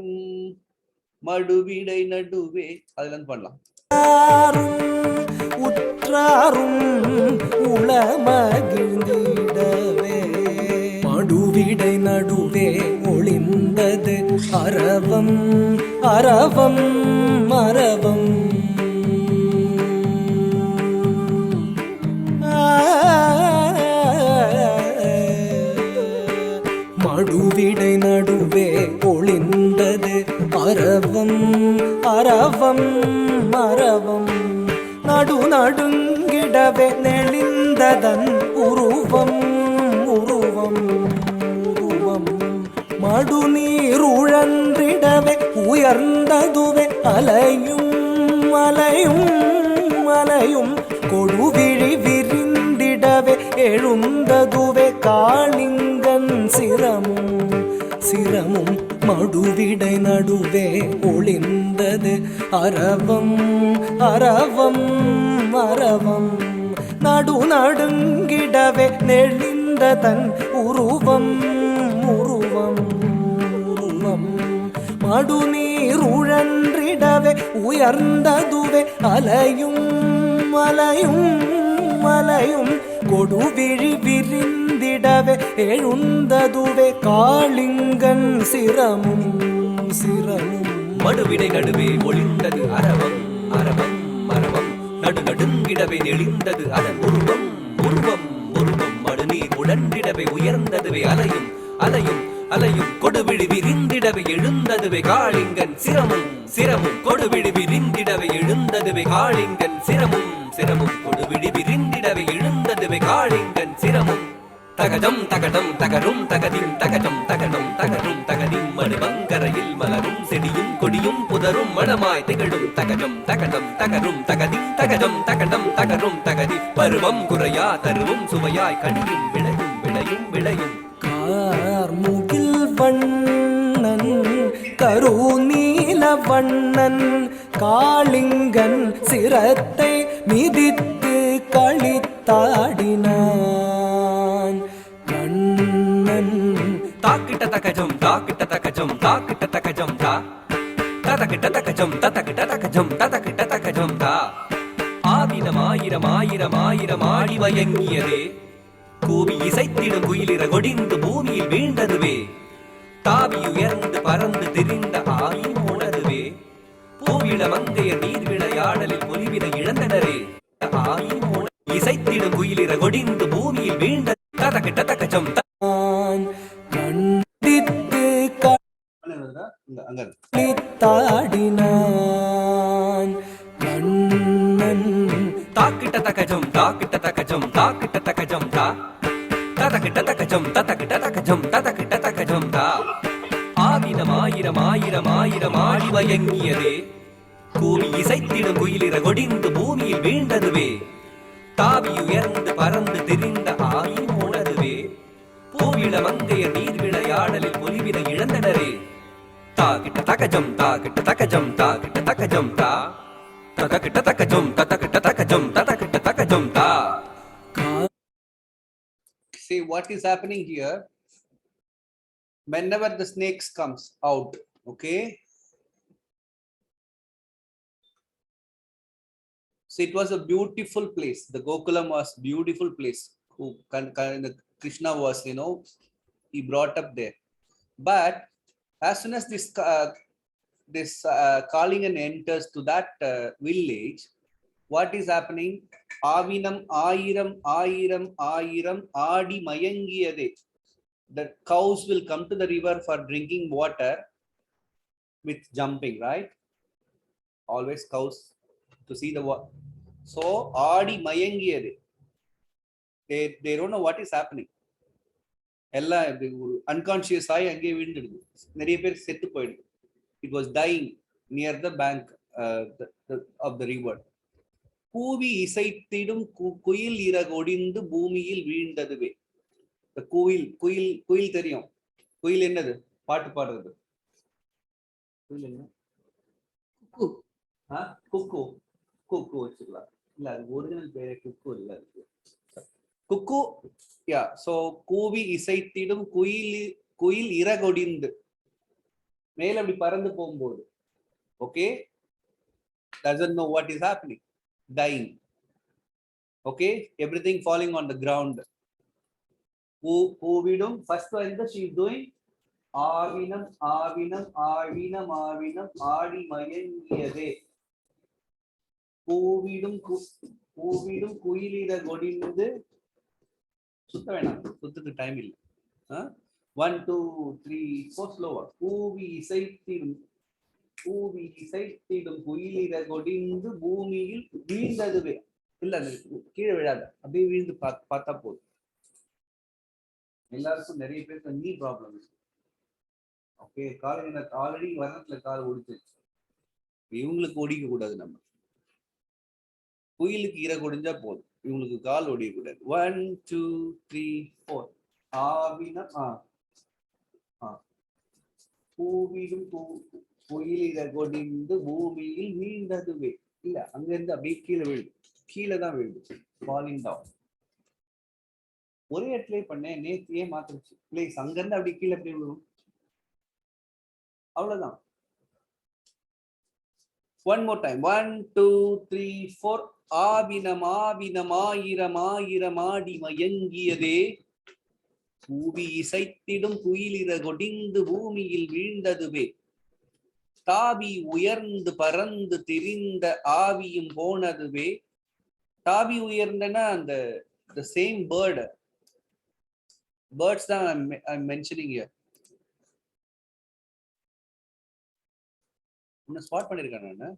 மடுவிடை நடுவே அதுல இருந்து பண்ணலாம். உற்றாரும் உளமகிழ்ந்திடவே மடுவிடை நடுவே ஒளிந்தது அரவம் அரவம் அரவம். மடுவிடை நடுவே ஒளிந்தது அரவம் அரவம் அரவம். நடு நடுங்கிடவே நெளிந்ததன் உருவம் உருவம் உருவம். மடுநீர் உழன்றிடவே உயர்ந்ததுவே அலையும் அலையும் அலையும். கொடுவிழி விரிந்திடவே எழுந்ததுவே காளிங்கன் சிரமும் சிரமும். மடுவிடை நடுவே ஒளிந்தது அரவம் அரவம் அரவம். நடு நடுங்கிடவே நெளிந்ததன் உருவம் உருவம் உருவம். மடுநீர் நீர் உழன்றிடவே உயர்ந்ததுவே அலையும் அலையும் அலையும் கொடுவிழி விரிந்திடவே எழுந்ததுவே காளிங்கன் சிரமும் சிரமும் மடுவிடை நடுவே ஒளிந்தது அரவம் அரவம் அரவம் நடுநடுங்கிடவே நெளிந்தது அதன் உருவம் உருவம் உருவம் மடுநீர் உடன்றிடவே உயர்ந்ததுவே அலையும் அலையும் அலையும் கொடுவிழி விரிந்திடவே எழுந்ததுவே காளிங்கன் சிரமும் சிரமும் கொடுவிழி விரிந்திடவே எழுந்ததுவே காளிங்கன் சிரமும் சிரமும் கொடுவிழி விரிந்திடவே எழுந்ததுவே காளிங்கன் சிரமும் தகஜம் தகடம் தகரும் தகதிம் தகஜம் தகடம் தகரும் தகதிம் மடுவங்கரையில் மலரும் செடியும் கொடியும் புதரும் மணமாய் திகழும் தகஜம் தகடம் தகரும் தகதி தகஜம் தகடம் தகரும் தகதி பருவம் குறையா தருவும் சுவையாய் கனியும் விளையும் விளையும் விளையும் கார்முகில் வண்ணன் கருநீல வண்ணன் காளிங்கன் சிரத்தை மிதித்து களித்தாடினான் கண்ணன் தாக்கிட்ட தகஜம் தாக்கிட்ட தகஜம் தாக்கிட்ட தகஜம் தா ததக்கிட்ட தகஜம் ததக்கிட்ட தகஜம் ததக்கிட்ட தகஜம் தா ஆவினம் ஆயிரம் ஆயிரம் ஆயிரம் ஆடி மயங்கியதே கூவி இசைத்திடும் குயிலிற கொடிந்து பூமியில் வீழ்ந்ததுவே தாவி உயர்ந்து பறந்து திரிந்த ஆயும் உணதுவே பூவிட மங்கைய நீர் விளையாடலில் பொலிவினை இழந்தனரே ஆயும் இசைத்திடும் குயிலிற கொடிந்து பூமியில் வீழ்ந்த ததக்கிட்ட தகஜம் கண்டித்து அங்க களித்தாடினான் கண்ணன் தாக்கிட்ட தகஜம் தாக்கிட்ட தகஜம் தாக்கிட்ட தகஜம் தா ததக்கிட்ட தகஜம் ததக்கிட்ட தகஜம் ததக்கிட்ட தகஜம் தா ஆவினம் ஆயிரம் ஆயிரம் ஆயிரம் ஆடி மயங்கியதே கூவி இசைத்திடும் குயிலிற கொடிந்து பூமியில் வீழ்ந்ததுவே தாவி உயர்ந்து பறந்து திரிந்த ஆயும் உணதுவே பூவிட மங்கைய நீர் விளையாடலில் பொலிவினை இழந்தனரே தாக்கிட்ட தகஜம் தாக்கிட்ட தகஜம் தாக்கிட்ட தகஜம் தா ததக்கிட்ட தகஜம் ததக்கிட்ட தகஜம் ததக்கிட்ட தகஜம் தா. See what is happening here. Whenever the snakes comes out, okay. So it was a beautiful place. The Gokulam was beautiful place. Who Krishna was, he brought up there. But as soon as this Kalingan enters to that village, what is happening? Avinam ayiram ayiram ayiram adi mayangiyade. The cows will come to the river for drinking water with jumping, right? Always cows to see the water. So adi mayangiyade. They don't know what is happening. எல்லாம் unconscious ஆகி அங்கேயே விழுந்துடுது. நிறைய பேர் செத்து போயிடுது. It was dying near the bank of the river. கூவி இசைத்திடும் குயில் இறகொடிந்து பூமியில் வீழ்ந்ததுவே. குயில் தெரியும். குயில் என்னது? பாட்டு பாடுறது. குயில் என்ன? குக்கு. குக்கு வச்சுக்கலாம். இல்ல அது ஒரிஜினல் பேரே குக்கு இல்ல. குக்கு. Yeah, so கூவி இசைத்திடும் குயில் இறகொடிந்து மேல அப்படி பறந்து போகும்போது, okay, doesn't know what is happening, dying, okay, everything falling on the ground. கூவிடும் first one she is doing ஆவினம் ஆவினம் ஆவினம் ஆவினம் ஆடி மயங்கியதே. கூவிடும் குயிலிற கொடிந்து சுத்த வேணாம், சுத்துக்கு டைம் இல்லை. 1 2 3 4 ஸ்லோவா. கூவி இசைத்திடும் குயிலிற கொடிந்து பூமியில் வீழ்ந்ததுவே. இல்ல கீழே விழாத, அப்படியே வீழ்ந்து பார்த்தா போதும். எல்லாருக்கும் நிறைய பேருக்கு நீ ப்ராப்ளம் இருக்கு. ஓகே, காலையில ஆல்ரெடி வரத்துல கால் ஒடிச்சிருச்சு, இவங்களுக்கு ஒடிக்க கூடாது. நம்ம குயிலுக்கு இற கொடிஞ்சா போதும், இவங்களுக்கு கால் ஒடியக்கூடாது. 1 2 3 4. ஆவினம் பூவிடும் குயிலிற கொடிந்து பூமியில் வீழ்ந்ததுவே. இல்ல அங்க இருந்து அப்படியே கீழே விழுது, கீழே தான் விழுது, ஃபாலிங் டவுன். ஒரே இடத்துல பண்ணேன், நேற்று ஏன் மாத்திருச்சு பிளேஸ்? அங்க இருந்து அப்படி கீழே எப்படி விழும்? அவ்வளவுதான். One more time. 1, 2, 3, 4. ஆவினம் ஆவினம் ஆயிரம் ஆயிரம் ஆடி மயங்கியதே பூவி இசைத்திடும் குயிலிற கொடிந்து பூமியில் வீழ்ந்ததுவே தாவி உயர்ந்து பறந்து திரிந்த ஆவியும் போனதுவே. தாவி உயர்ந்தனா அந்த the same bird. Birds தான் I'm mentioning here. உன்னை ஸ்பாட் பண்ணிருக்கேன் நான்.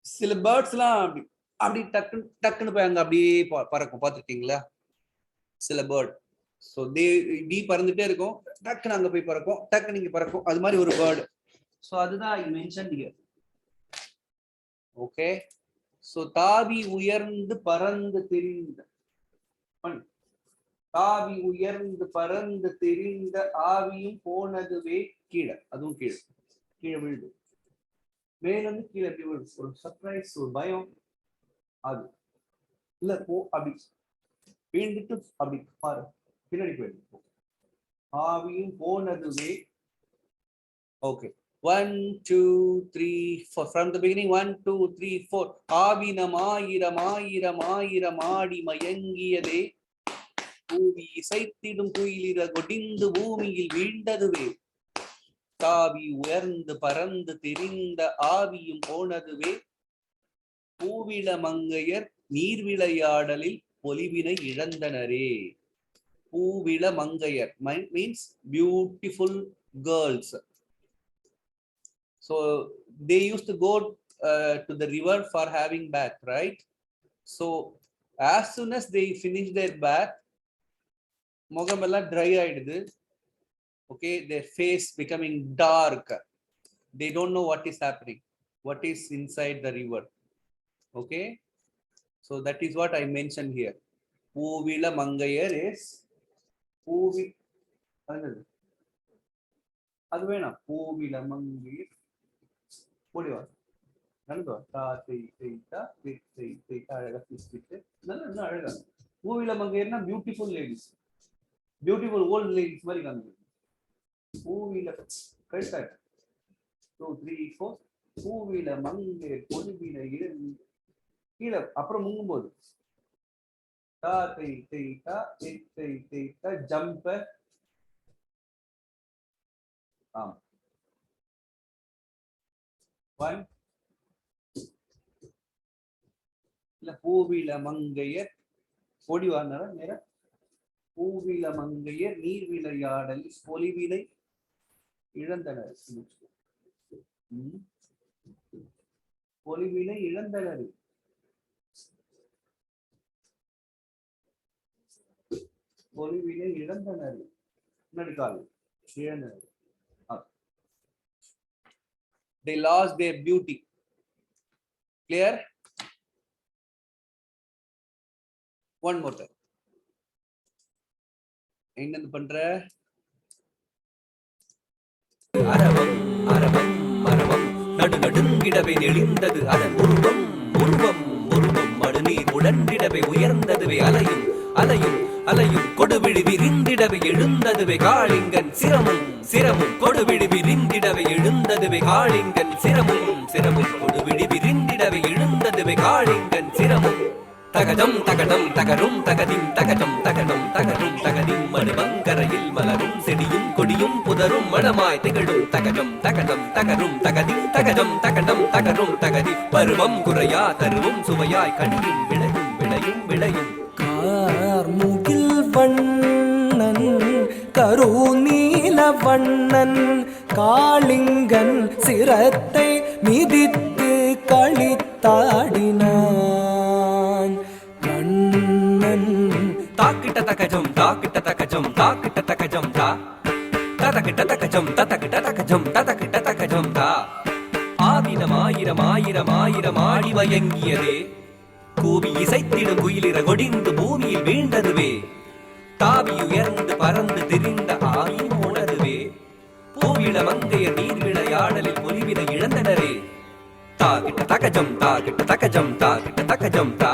சில பேர்ட்ஸ்லாம் அப்படி அப்படி டக்குன்னு டக்குன்னு போய் அங்க அப்படியே பறக்கும், பார்த்துருக்கீங்களா? சில பேர்ட் ஸோ இப்படி பறந்துட்டே இருக்கும், டக்குன்னு அங்க போய் பறக்கும், டக்குன்னு இங்க பறக்கும், அது மாதிரி ஒரு பேர்டு. ஸோ அதுதான் ஐ மென்ஷன் ஹியர். ஓகே, ஸோ தாவி உயர்ந்து பறந்து தெரிந்த, தாவி உயர்ந்து பறந்து தெரிந்த ஆவியும் போனதுவே கீழே, அதுவும் கீழே கீழே விழுது. மேலிருந்து கீழே எப்படி விழுது, ஒரு சர்ப்ரைஸ், ஒரு பயம். அது இல்ல போ அப்படி வீழ்ந்துட்டு அப்படி பாரு பின்னாடி போயிடு. ஆவியும் போனதுவே. ஓகே, 1, 2, 3, 4. From the beginning, 1, 2, 3, 4. ஆவினம் ஆயிரம் ஆயிரம் ஆயிரம் ஆடி மயங்கியதே பூவி இசைத்திடும் குயிலிற கொடிந்து பூமியில் வீழ்ந்ததுவே தாவி உயர்ந்து பறந்து தெரிந்த ஆவியும் போனதுவே பூவிள மங்கையர் நீர் விளையாடலில் பொலிவினை இழந்தனரே. பூவிள மங்கையர் means beautiful girls. So they used to go to the river for having bath, right? So as soon as they finish their bath, முகமெல்லாம் dry ஆயிடுது. Okay, their face becoming dark. They don't know what is happening, what is inside the river. Okay, so that is what I mentioned here. Poovila Mangayar is Poovi. அது வேணாம். Poovila Mangayar. போடிவா நன்கோ தா தை தை தா தை தை தை அழகா biscuit நல்லா அழகா. பூவில மங்கையர்னா beautiful ladies, beautiful old ladies மாதிரி காமிக்குது. பூவில கரெக்டாக 2, 3, 4. பூவில மங்கையர் பொலிவில இழந்து கீழே அப்புறம் முங்கும்போது தா தை தை தா தை தை தை தா ஜம்ப. ஆமா 1 இல்ல பூவில மங்கையர் ஓடிவாங்க நேர. பூவில மங்கையர் நீர் விளையாடல் பொலிவினை இழந்தனர். பொலிவினை இழந்தனர். பொலிவினை இழந்தனர். முன்னாடி கால் இழந்தனர். They lost their beauty. Clear? One more time. என்னது பண்ற? அரவம் அரவம் மரவம் நடு நடுங்கிடவே நெளிந்தது அதன் உருவம் உருவம் உருவம் மடுநீர் உடன்றிடவே உயர்ந்ததுவே அலையும் அலையும் அலையும் கொடுவிழி விரிந்திடவே எழுந்ததுவே காளிங்கன் சிரமும் சிரமும் கொடுவிழி விரிந்திடவே எழுந்ததுவே காளிங்கன் சிரமும் சிரமும் கொடுவிழி விரிந்திடவே எழுந்ததுவே காளிங்கன் சிரமும். தகதம் தகடம் தகரும் தகதிம் தகடம் தகடம் தகரும் தகதிம் மடுமங்கரையில் மலரும் செடியும் கொடியும் புதரும் மடமாய் திகழும் தகடம் தகடம் தகரும் தகதிம் தகடம் தகடம் தகரும் தகதி பருவம் குறையா தருவும் சுவையாய் கனியும் விளையும் விளையும் விளையும். கார்முகில் வண்ணன் கருநீல வண்ணன் காளிங்கன் சிரத்தை மிதித்து களித்தாடினான் கண்ணன். தாக்கிட்ட தகஜம் தாக்கிட்ட தகஜம் தாக்கிட்ட தகஜம் தா ததக்கிட்ட தகஜம் ததக்கிட்ட தகஜம் ததக்கிட்ட தகஜம் தா. ஆவினம் ஆயிரம் ஆயிரம் ஆயிரம் ஆடி மயங்கியதே கூவி இசைத்திடும் குயிலிற கொடிந்து பூமியில் வீழ்ந்ததுவே தாவி உயர்ந்து பறந்து திரிந்த ஆவியும் போனதுவே பூவிள மங்கையர் நீர் விளையாடலில் பொலிவினை இழந்தனரே. தாகிட்ட தகஜம் தாகிட்ட தகஜம் தாகிட்ட தகஜம் தா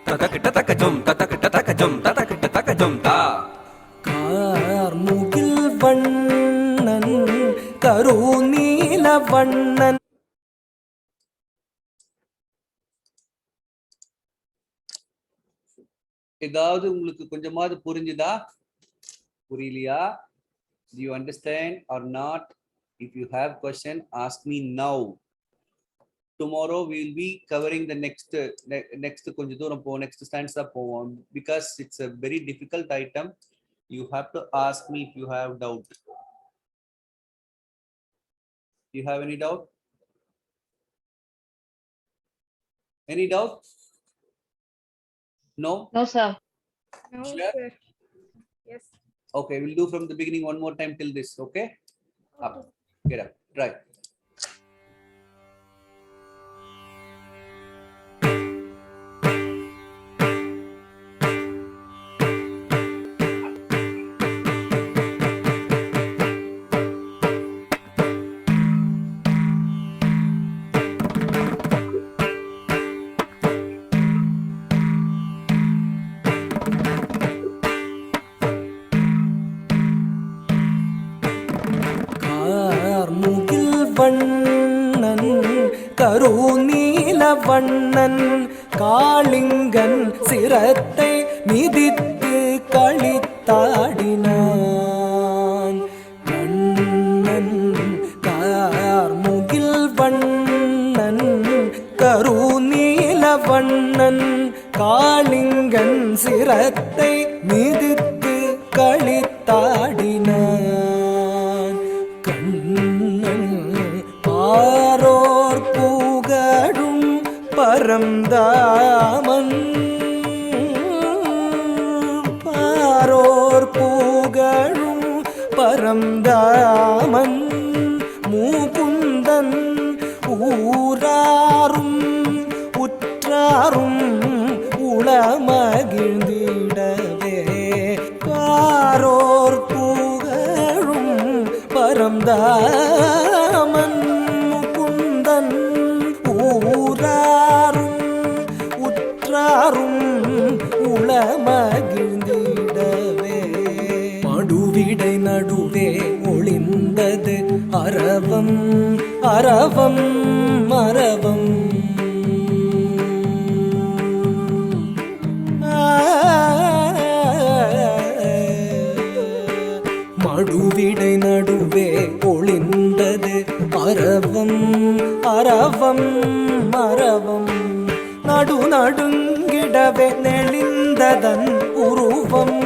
ததக்கிட்ட தகஜம் ததக்கிட்ட தகஜம் ததக்கிட்ட தகஜம் தா. கார் கருநீல வண்ணன் ஏதாவது உங்களுக்கு கொஞ்சமாவது புரிஞ்சுதா? புரியலையா? Do you understand or not? If you have question, ask me now. Tomorrow we will be covering the next கொஞ்ச தூரம் போ next stanza போவோம், because it's a very difficult item. You have to ask me if you have doubt. You have any doubt? Any doubt? No? No, sir. No, Sure? sir. Yes. Okay, we'll do from the beginning one more time till this, okay? Up. Get up. Try. கார்முகில் வண்ணன் கருநீல வண்ணன் காளிங்கன் சிரத்தை மிதித்து களித்தாடினான். வண்ணன் கார்முகில் வண்ணன் கருநீல வண்ணன் காளிங்கன் சிரத்தை மிதித்து களித்தாடினான். கண்ணன் பாரோர் புகழும் பரந்தாமன் பாரோர் புகழும் பரந்தாமன் மூகுந்தன் ஊராரும் உற்றாரும் உளமகிழ்ந்திடவே பாரோர் புகழும் பரந்தாமன் முகுந்தன் ஊராரும் உற்றாரும் உளமகிழ்ந்திடவே மடுவிடை நடுவே ஒளிந்தது அரவம் அரவம் அரவம். மடுவிடை நடுவே ஒளிந்தது அரவம் அரவம் அரவம். நடு நடுங்கிடவே நெளிந்ததன் உருவம்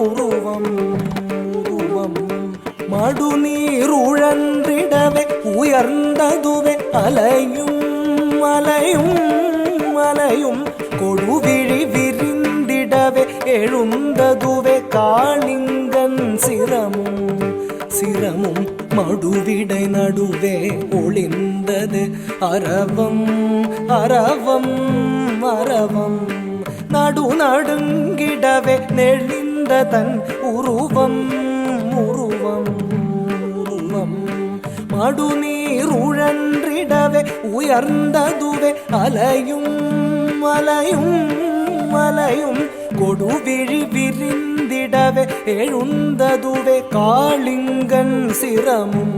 உருவம் உருவம். மடுநீருழன்றிடவே உயர்ந்ததுவே அலையும் அலையும் அலையும். கொடுவிழி விரிந்திடவே எழுந்ததுவே காளிங்கன் சிரமும் சிரமும். மடுவிடை நடுவே ஒளிந்தது அரவம் அரவம் அரவம். நடு நடுங்கிடவே நெளிந்ததன் உருவம் உருவம் உருவம். மடுநீருழன்றிடவே உயர்ந்ததுவே அலையும் அலையும் அலையும். கொடுவிழி விரிந்திடவே எழுந்ததுவே காளிங்கன் சிரமும்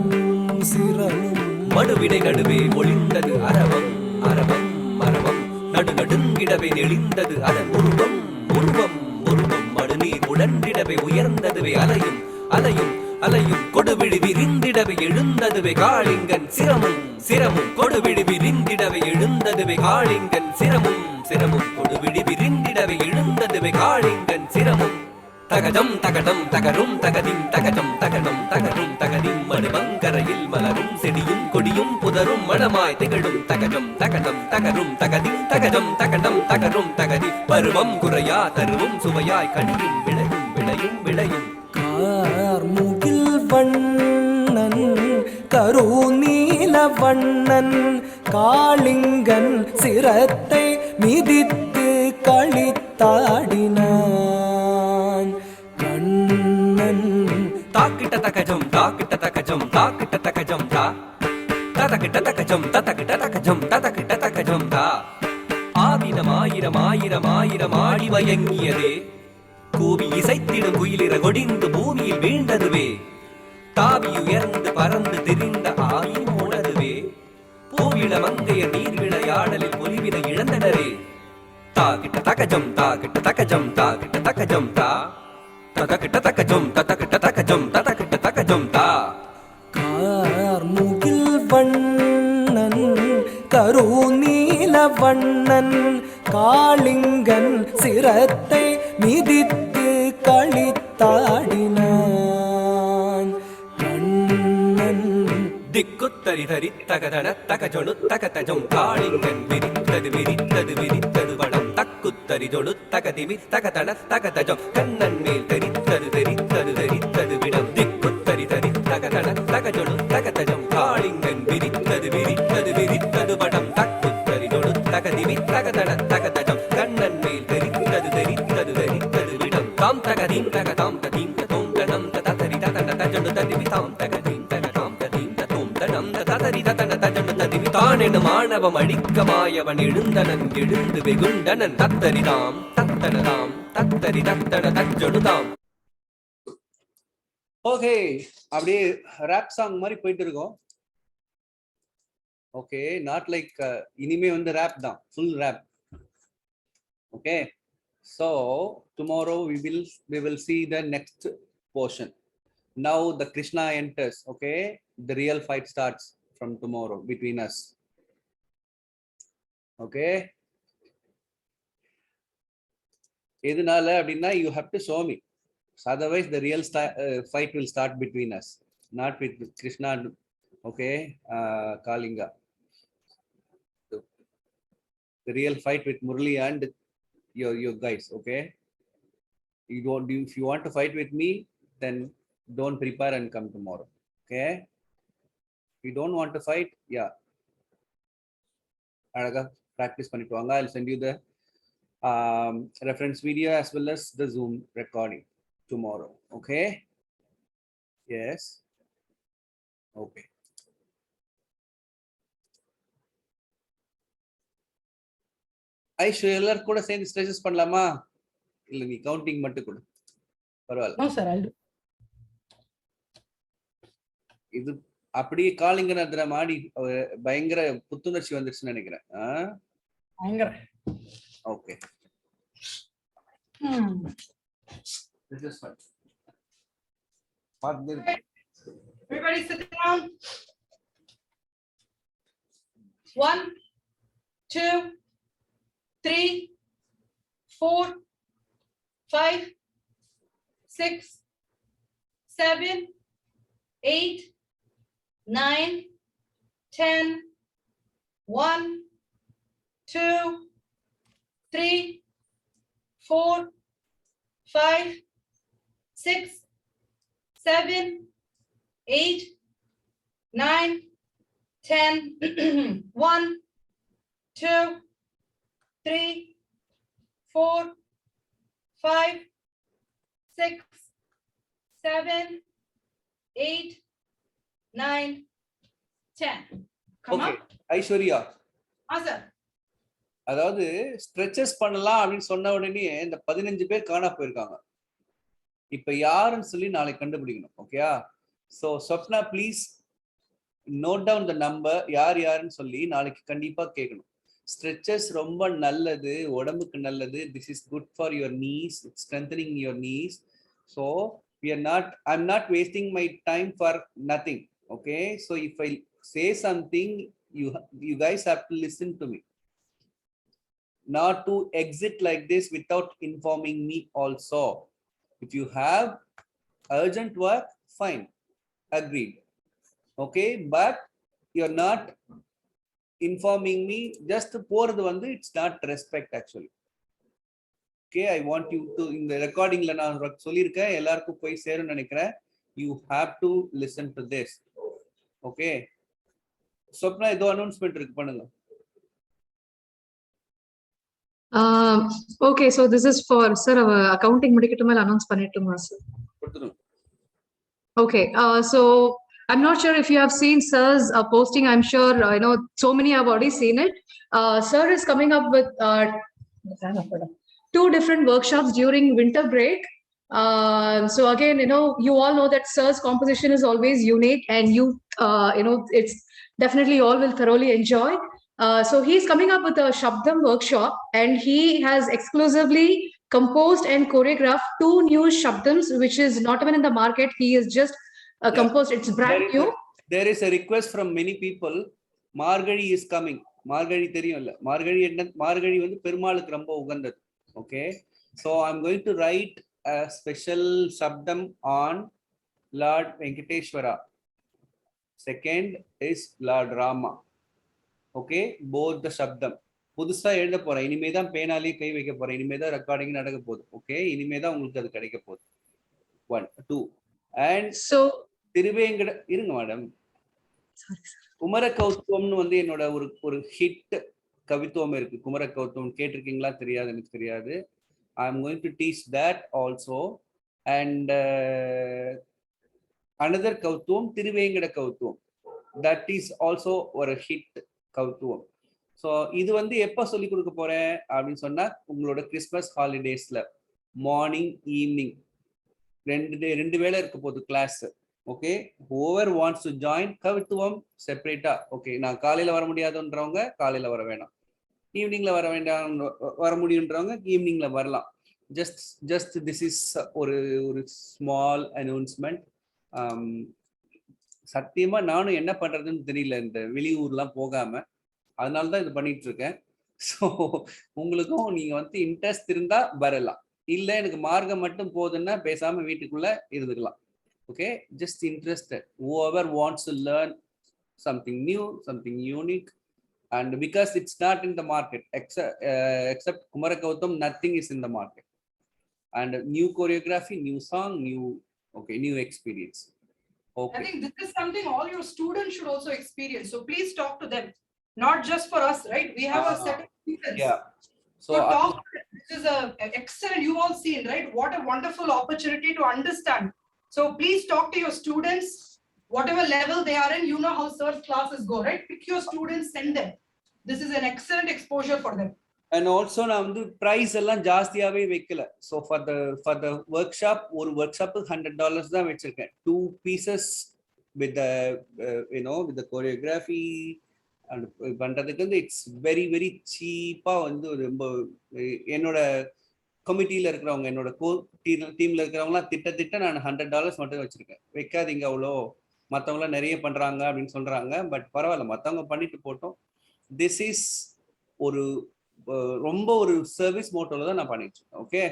சிரமும். மடுவிடை நடுவே ஒளிந்தது அரவம் அரவம் அரவம். நடுநடுங்கிடவே நெளிந்தது அதன் உருவம் உருவம் உருவம். மடுநீர் உடன்றிடவே உயர்ந்ததுவே அலையும் அலையும் அலையும். கொடுவிழி விரிந்திடவே எழுந்ததுவே காளிங்கன் சிரமும் சிரமும். கொடுவிழி விரிந்திடவே எழுந்ததுவே காளிங்கன் சிரமும் சிரமும். கொடுவிழி விரிந்திடவே எழுந்ததுவே காளிங்கன் சிரமும். தகதம் தகடம் தகரும் தகதிம் தகதம் தகடம் தகரும் தகதிம். மடுமங்கரையில் மலரும் செடியும் கொடியும் புதரும் மணமாய் திகழும் தகடம் தகடம் தகரும் தகதிம் தகதம் தகடம் தகரும் தகதி. பருவம் குறையா தருவும் சுவையாய் கனியும் விளையும் விளையும் விளையும். கார்முகில் வண்ணன் கருநீல வண்ணன் காளிங்கன் சிரத்தை மிதித்து களித்தாடினான். கண்ணன் தாக்கிட்ட தகஜம் தாக்கிட்ட தகஜம் தாக்கிட்ட தகஜம் தா ததக்கிட்ட தகஜம் ததக்கிட்ட தகஜம் ததக்கிட்ட தகஜம் தா. ஆதினம் ஆயிரம் ஆயிரம் ஆயிரம் ஆடி மயங்கியதே. கூவி இசைத்திடும் குயிலிற கொடிந்து பூமியில் வீழ்ந்ததுவே. தாவி உயர்ந்து பறந்து திரிந்த ஆயுமோனதுவே பூவிள மங்கைய நீர் விளையாடலில் பொலிவினை இழந்தனரே தாகிட்ட தகஜம் தாகிட்ட தகஜம் தாகிட்ட தகஜம் தா ததகிட்ட தகஜம் ததகிட்ட தகஜம் ததகிட்ட தகஜம் தா കാർമുകിൽ വണ്ണൻ കരുനീല വണ്ണൻ കാളിങ്കൻ സിരത്തെ മിതിത്ത് കളിത്താടിനാൻ കണ്ണൻ திக்குத்தரி தரி தகதன தகஜொழு தகதஜம் காளிங்கன் விரித்தது விரித்தது விரித்தது வடம் தக்குத்தரி ஜொழு தகதிமி தகதன தகதஜம் கண்ணன் மேல் தெரித்தது தெரித்தது தெரித்தது விடம் திக்குத்தரி தரி தகதன தகஜொழு தகதஜம் காளிங்கன் விரித்தது விரித்தது விரித்தது வடம் தக்குத்தரி ஜொழு தகதிமி தகதன தகதஜம் கண்ணன் மேல் தெரித்தது தெரித்தது தெரித்தது விடம் தாம் தகதீம் தகதாம் ததீம் ததோம் தனம் ததரி ததன தஜொழு ததிமி தாம் தகதீம் தகதாம் ததீம் ததோம் தனம் ததரி ததன தஜொழு ததிமி தானெனும் ஆணவம் அழிக்கமாயவன் எழுந்தனன் எழுந்து வெகுண்டனன் தத்தரிதாம் தத்தனதாம் தத்தரி தத்தன தஜொழுதாம். ஓகே, அப்படியே ரேப் சாங் மாதிரி போயிட்டு இருக்கோம். ஓகே, நாட் லைக் இனிமே வந்து ரேப் தான், full rap. Okay, so tomorrow we will see the next portion. Now the Krishna enters. Okay, the real fight starts from tomorrow between us. Okay, எதனால அப்படின்னா you have to show me. So otherwise the real fight will start between us, not with Krishna. Okay, Kalinga. The real fight with Murli and your guys. Okay, if you want to fight with me, then don't prepare and come tomorrow. Okay, if you don't want to fight, yeah, Adaga practice பண்ணிட்டு வாங்க. I'll send you the reference video as well as the Zoom recording tomorrow. Okay, yes, okay. Aishu எல்லாரும் கூட சேர்ந்து stretches பண்ணலாமா? இல்ல நீ counting மட்டும் கொடு, பரவாயில்ல. No, sir, I'll do. இது அப்படியே காளிங்கநாதர மாடி பயங்கர புத்துணர்ச்சி வந்துருச்சுன்னு நினைக்கிறேன். Anger. Okay, this is fine. Everybody sit down. 1, 2, 3, 4, 5, 6, 7, 8, 9, 10, 1, 2, 3, 4, 5, 6, 7, 8, 9, 10, 1, 2, 3, 4, 5, 6, 7, 8, 9, 10. Come okay on. Aishwarya, Sir. அதாவது ஸ்ட்ரெச்சஸ் பண்ணலாம் அப்படின்னு சொன்ன உடனே இந்த 15 பேர் காணா போயிருக்காங்க. இப்ப யாருன்னு சொல்லி நாளைக்கு கண்டுபிடிக்கணும். ஓகேயா? So Swapna please note down the number, யார் யாருன்னு சொல்லி நாளைக்கு கண்டிப்பா கேட்கணும். ஸ்ட்ரெச்சஸ் ரொம்ப நல்லது, உடம்புக்கு நல்லது. This is good for your knees, strengthening your knees. So I'm not wasting my time for nothing. Okay, so if I say something, you guys have to listen to me, not to exit like this without informing me also. If you have urgent work, fine, agreed. Okay, but you're not informing me, just போறது வந்து it's not respect actually. Okay, I want you to, in the recording la நான் சொல்லிருக்கேன், எல்லாருக்கும் போய் சேரும்னு நினைக்கிறேன். You have to listen to this. Okay, Swapna ஏதோ announcement இருக்கு, பண்ணுங்க. Okay, so this is for sir accounting முடிக்கிட்டு மேல announce பண்ணிட்டுமா sir? கொடுத்துருங்க. Okay, so I'm not sure if you have seen sir's posting. I'm sure so many have already seen it. Sir is coming up with 2 different workshops during winter break. So again, you all know that Sir's composition is always unique, and it's definitely all will thoroughly enjoy. So he's coming up with a Shabdam workshop, and he has exclusively composed and choreographed 2 new Shabdams, which is not even in the market. He is just composed. It's brand new. There is a request from many people. Margari is coming. Margari தெரியும்ல. மார்கழி வந்து பெருமாளுக்கு ரொம்ப உகந்தது. Okay. So I'm going to write a special Shabdam on Lord Venkateshwara. Second is Lord Rama. Okay. Both the Shabdam. புதுசா எழுத போறேன். இனிமே தான் பேனாலே கை வைக்க போறேன். இனிமே தான் ரெக்கார்டிங் நடக்க போகுது. ஓகே. இனிமே தான் உங்களுக்கு அது கிடைக்க போகுது. 1 2 and so திருவேங்கட இருங்க மேடம். குமர கௌத்துவம்னு வந்து என்னோட ஒரு ஹிட் கவித்துவம் இருக்கு. குமர கௌத்துவம் கேட்டிருக்கீங்களா? தெரியாது, எனக்கு தெரியாது. I am going to teach that also. And another கௌத்துவம் திருவேங்கட கௌத்துவம். That is also ஒரு ஹிட் கௌத்துவம். ஸோ இது வந்து எப்போ சொல்லி கொடுக்க போறேன் அப்படின்னு சொன்னா, உங்களோட கிறிஸ்மஸ் ஹாலிடேஸ்ல மார்னிங் ஈவினிங் ரெண்டு வேளை இருக்க போகுது class. Okay. whoever wants to join கவித்துவம் செப்பரேட்டா. ஓகே. நான் காலையில வர முடியாதுன்றவங்க காலையில வர வேணாம், ஈவினிங்ல வர முடியுன்றவங்க ஈவினிங்ல வரலாம். ஜஸ்ட் திஸ் இஸ் ஒரு ஸ்மால் அனௌன்ஸ்மெண்ட். சத்தியமா நானும் என்ன பண்றதுன்னு தெரியல இந்த வெளியூர்லாம் போகாம. அதனாலதான் இது பண்ணிட்டு இருக்கேன். ஸோ உங்களுக்கும் நீங்க வந்து இன்ட்ரெஸ்ட் இருந்தா வரலாம். இல்ல எனக்கு மார்க்கம் மட்டும் போதுன்னா பேசாம வீட்டுக்குள்ள இருந்துக்கலாம். Okay, just interested. Whoever wants to learn something new, something unique, and because it's not in the market, except Kumara Gautam, nothing is in the market. And new choreography, new song, new experience. Okay. I think this is something all your students should also experience. So please talk to them, not just for us, right? We have a set of students. Yeah. So talk to them. This is a excellent. You all seen, right? What a wonderful opportunity to understand. So please talk to your students, whatever level they are in. You know how Sir's classes go, right? Pick your students, send them. This is an excellent exposure for them. And also நான் வந்து price எல்லாம் ஜாஸ்தியாவே வைக்கல. So for the workshop, ஒரு workshop $100 தான் வச்சிருக்கேன். 2 pieces with the with the choreography and பண்றதுக்கு வந்து it's very very cheap-ஆ வந்து ரொம்ப என்னோட கமிட்டியில இருக்கிறவங்க, என்னோட டீம்ல இருக்கிறவங்களாம் திட்ட நான் $100 மட்டும் வச்சிருக்கேன். வைக்காதீங்க, அவ்வளோ மற்றவங்களாம் நிறைய பண்றாங்க அப்படின்னு சொல்றாங்க. பட் பரவாயில்ல, மற்றவங்க பண்ணிட்டு போட்டோம். திஸ் இஸ் ரொம்ப ஒரு சர்வீஸ் மோட்டோல தான் நான் பண்ணிட்டு இருக்கேன். Okay.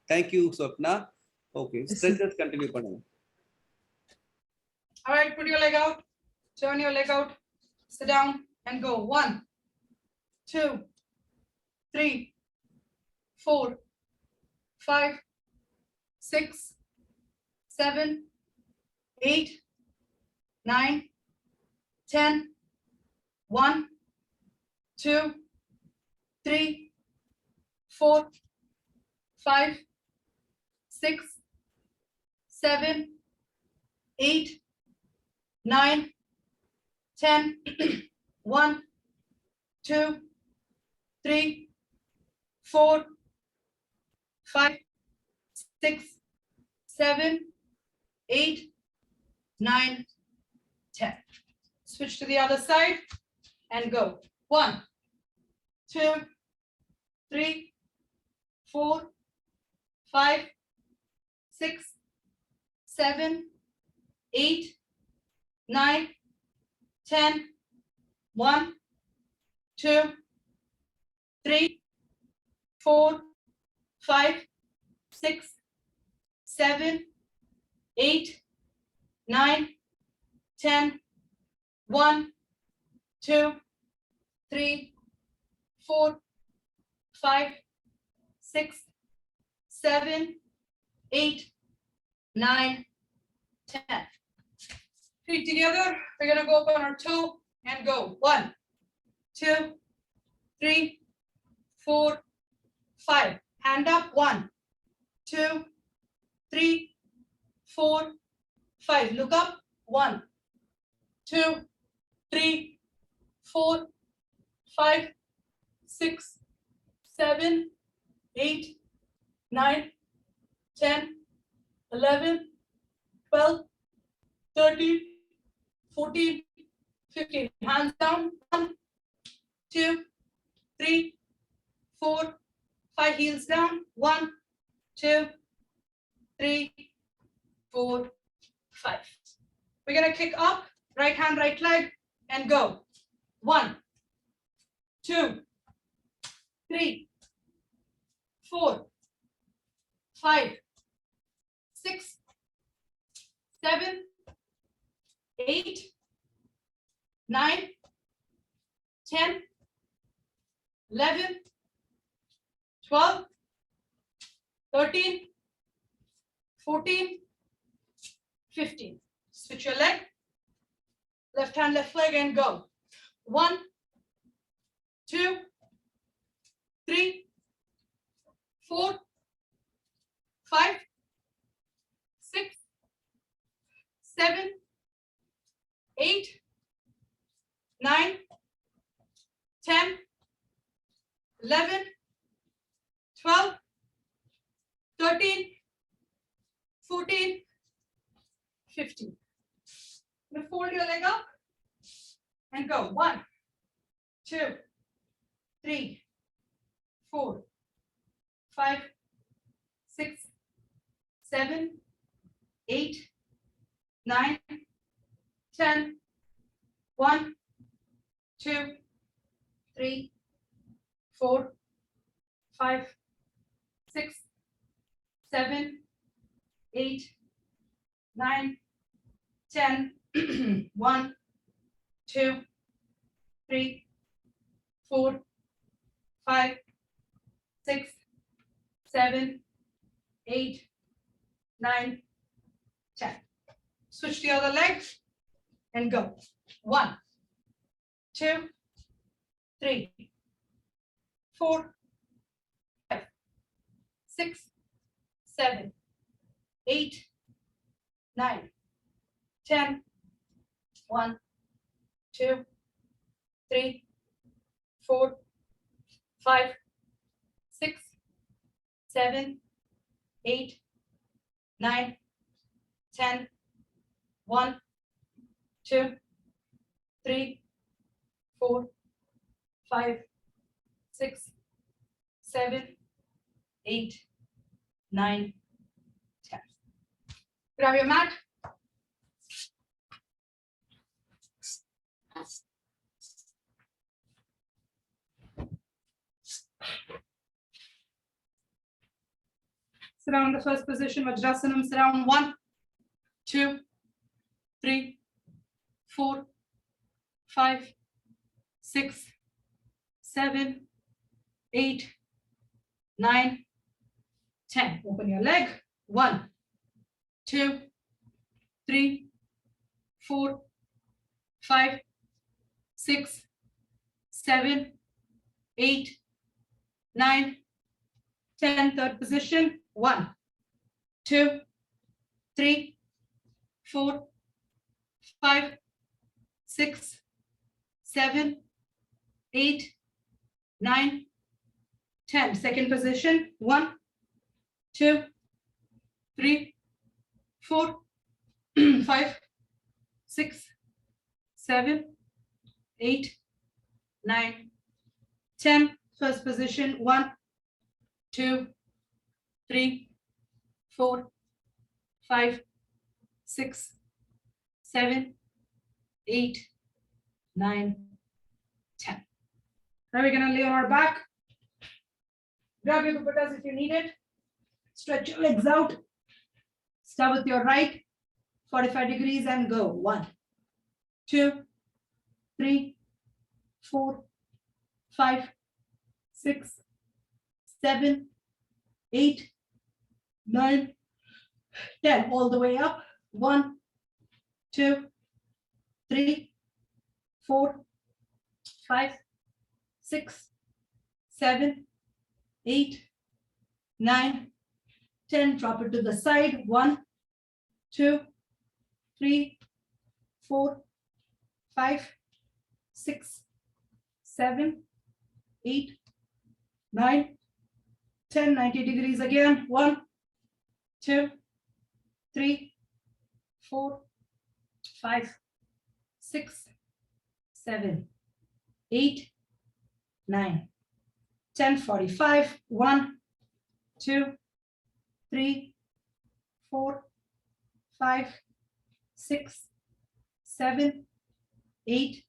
Thank you Swapna. Okay, stretches continue பண்ணுங்க. All right, put your leg out, turn your leg out, sit down and go. 1 2 3 4 5 6 7 8 9 10 1 2 3 4 5 6 7 8 9 10 1 2 3 4 5 6 7 8 9 10. Switch to the other side and go. 1 2 3 4 5 6 7 8 9 10 1 2 3 4 5 6 7 8 9 10 1 2 3 4 5 6 7 8 9 10. Feet together. We're gonna go up on our toe and go. 1 2 3 4 5. Hand up. 1 2 3 4 5. Look up. 1 2 3 4 5 6 7 8 9 10 11, 12, 13, 14, 15. Hands down. 1, 2, 3, 4, 5. Heels down. 1, 2, 3, 4, 5. We're going to kick up, right hand, right leg, and go. 1, 2, 3, 4, 5, 6, 7, 8, 9, 10, 11, 12, 13, 14, 15. Switch your leg. Left hand, left leg, and go. 1, 2, 3, 4, 5, 6, 7, 8, 9, 10, 11, 12, 13, 14, 15. Now fold your leg up and go. 1, 2, 3, 4, 5, 6, 7, 8, 9, 10, 1, 2, 3, 4, 5, 6, 7, 8, 9, 10, 1, 2, 3, 4, 5, 6, 7, 8, 9, 10. Switch the other leg and go. 1, 2, 3, 4, 5, 6, 7, 8, 9, 10, 1, 2, 3, 4, 5, 6, 7, 8, 9, 10, 1, 2, 3, 4, 5, 6, 7, 8, 9, 10. Grab your mat. Sit down in the first position, Vajrasanam. Sit down. 1, 2, 3, 4, 5, 6, 7, 8, 9, 10. Open your leg. 1, 2, 3, 4, 5, 6, 7, 8, 9, 10. Third position. 1, 2, 3, 4, 5, 6, 7, 8, 9, 10. Second position. 1, 2, 3, 4, 5, 6, 7, 8, 9, 10. First position. 1, 2, 3, 4, 5, 6, 7, 8, 9, 10. Now we're going to lay on our back. Grab your dupattas if you need it. Stretch your legs out. Start with your right, 45 degrees, and go. 1, 2, 3, 4, 5, 6, 7, 8, 9, 10. All the way up. 1, 2, 3, 4, 5, 6, 7, 8, 9, 10. Drop it to the side. 1, 2, 3, 4, 5, 6, 7, 8, 9, 10. 90 degrees again. 1, 2, 3, 4, 5, 6, 7, 8, 9, 10, 45. 1, 2, 3, 4, 5, 6, 7, 8,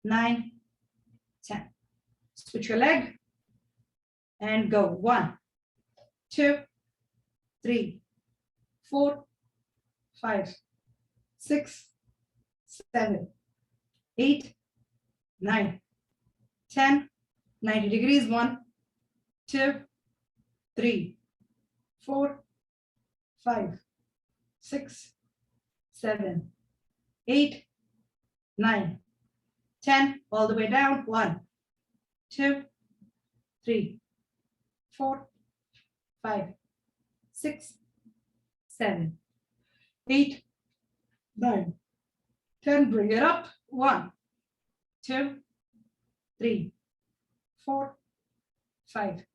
9, 10. Switch your leg and go. 1, 2, 3, 4, 5, 6, 7, 8, 9, 10, 90 degrees. 1, 2, 3, 4, 5, 6, 7, 8, 9, 10, all the way down. 1, 2, 3, 4, 5, 6, 7, 8, 9, 10. Bring it up. 1, 2, 3, 4, 5,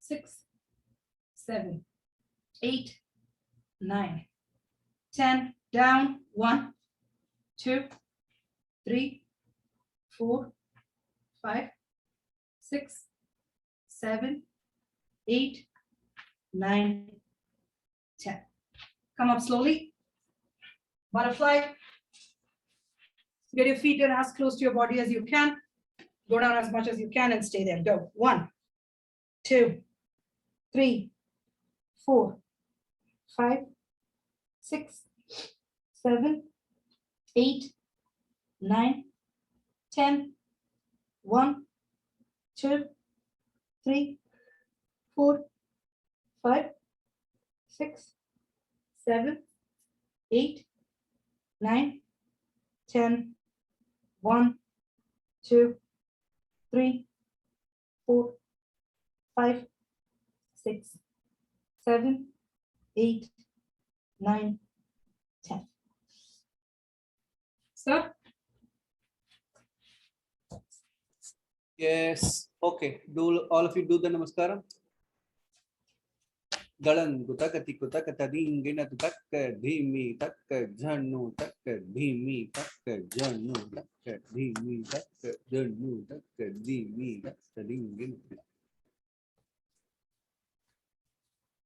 6, 7, 8, 9, 10. Down. 1, 2, 3, 4, 5, 6, 7, 8, 9, 10. Come up slowly. Butterfly. Get your feet in as close to your body as you can. Go down as much as you can and stay there. Go. 1, 2, 3, 4, 5, 6, 7, 8, 9, 10. 1, 2, 3, 4, 5, 6, 7, 8, 9, 10. 1, 2, 3, 4, 5, 6, 7, 8, 9, 10. Sir? Yes. Okay. Do all of you do the namaskaram? Galan gutakati kutakata dingina tutakka dhimi takka jhannu takka dhimi takka jhannu takka dhimi takka jhannu takka dhimi takka dingina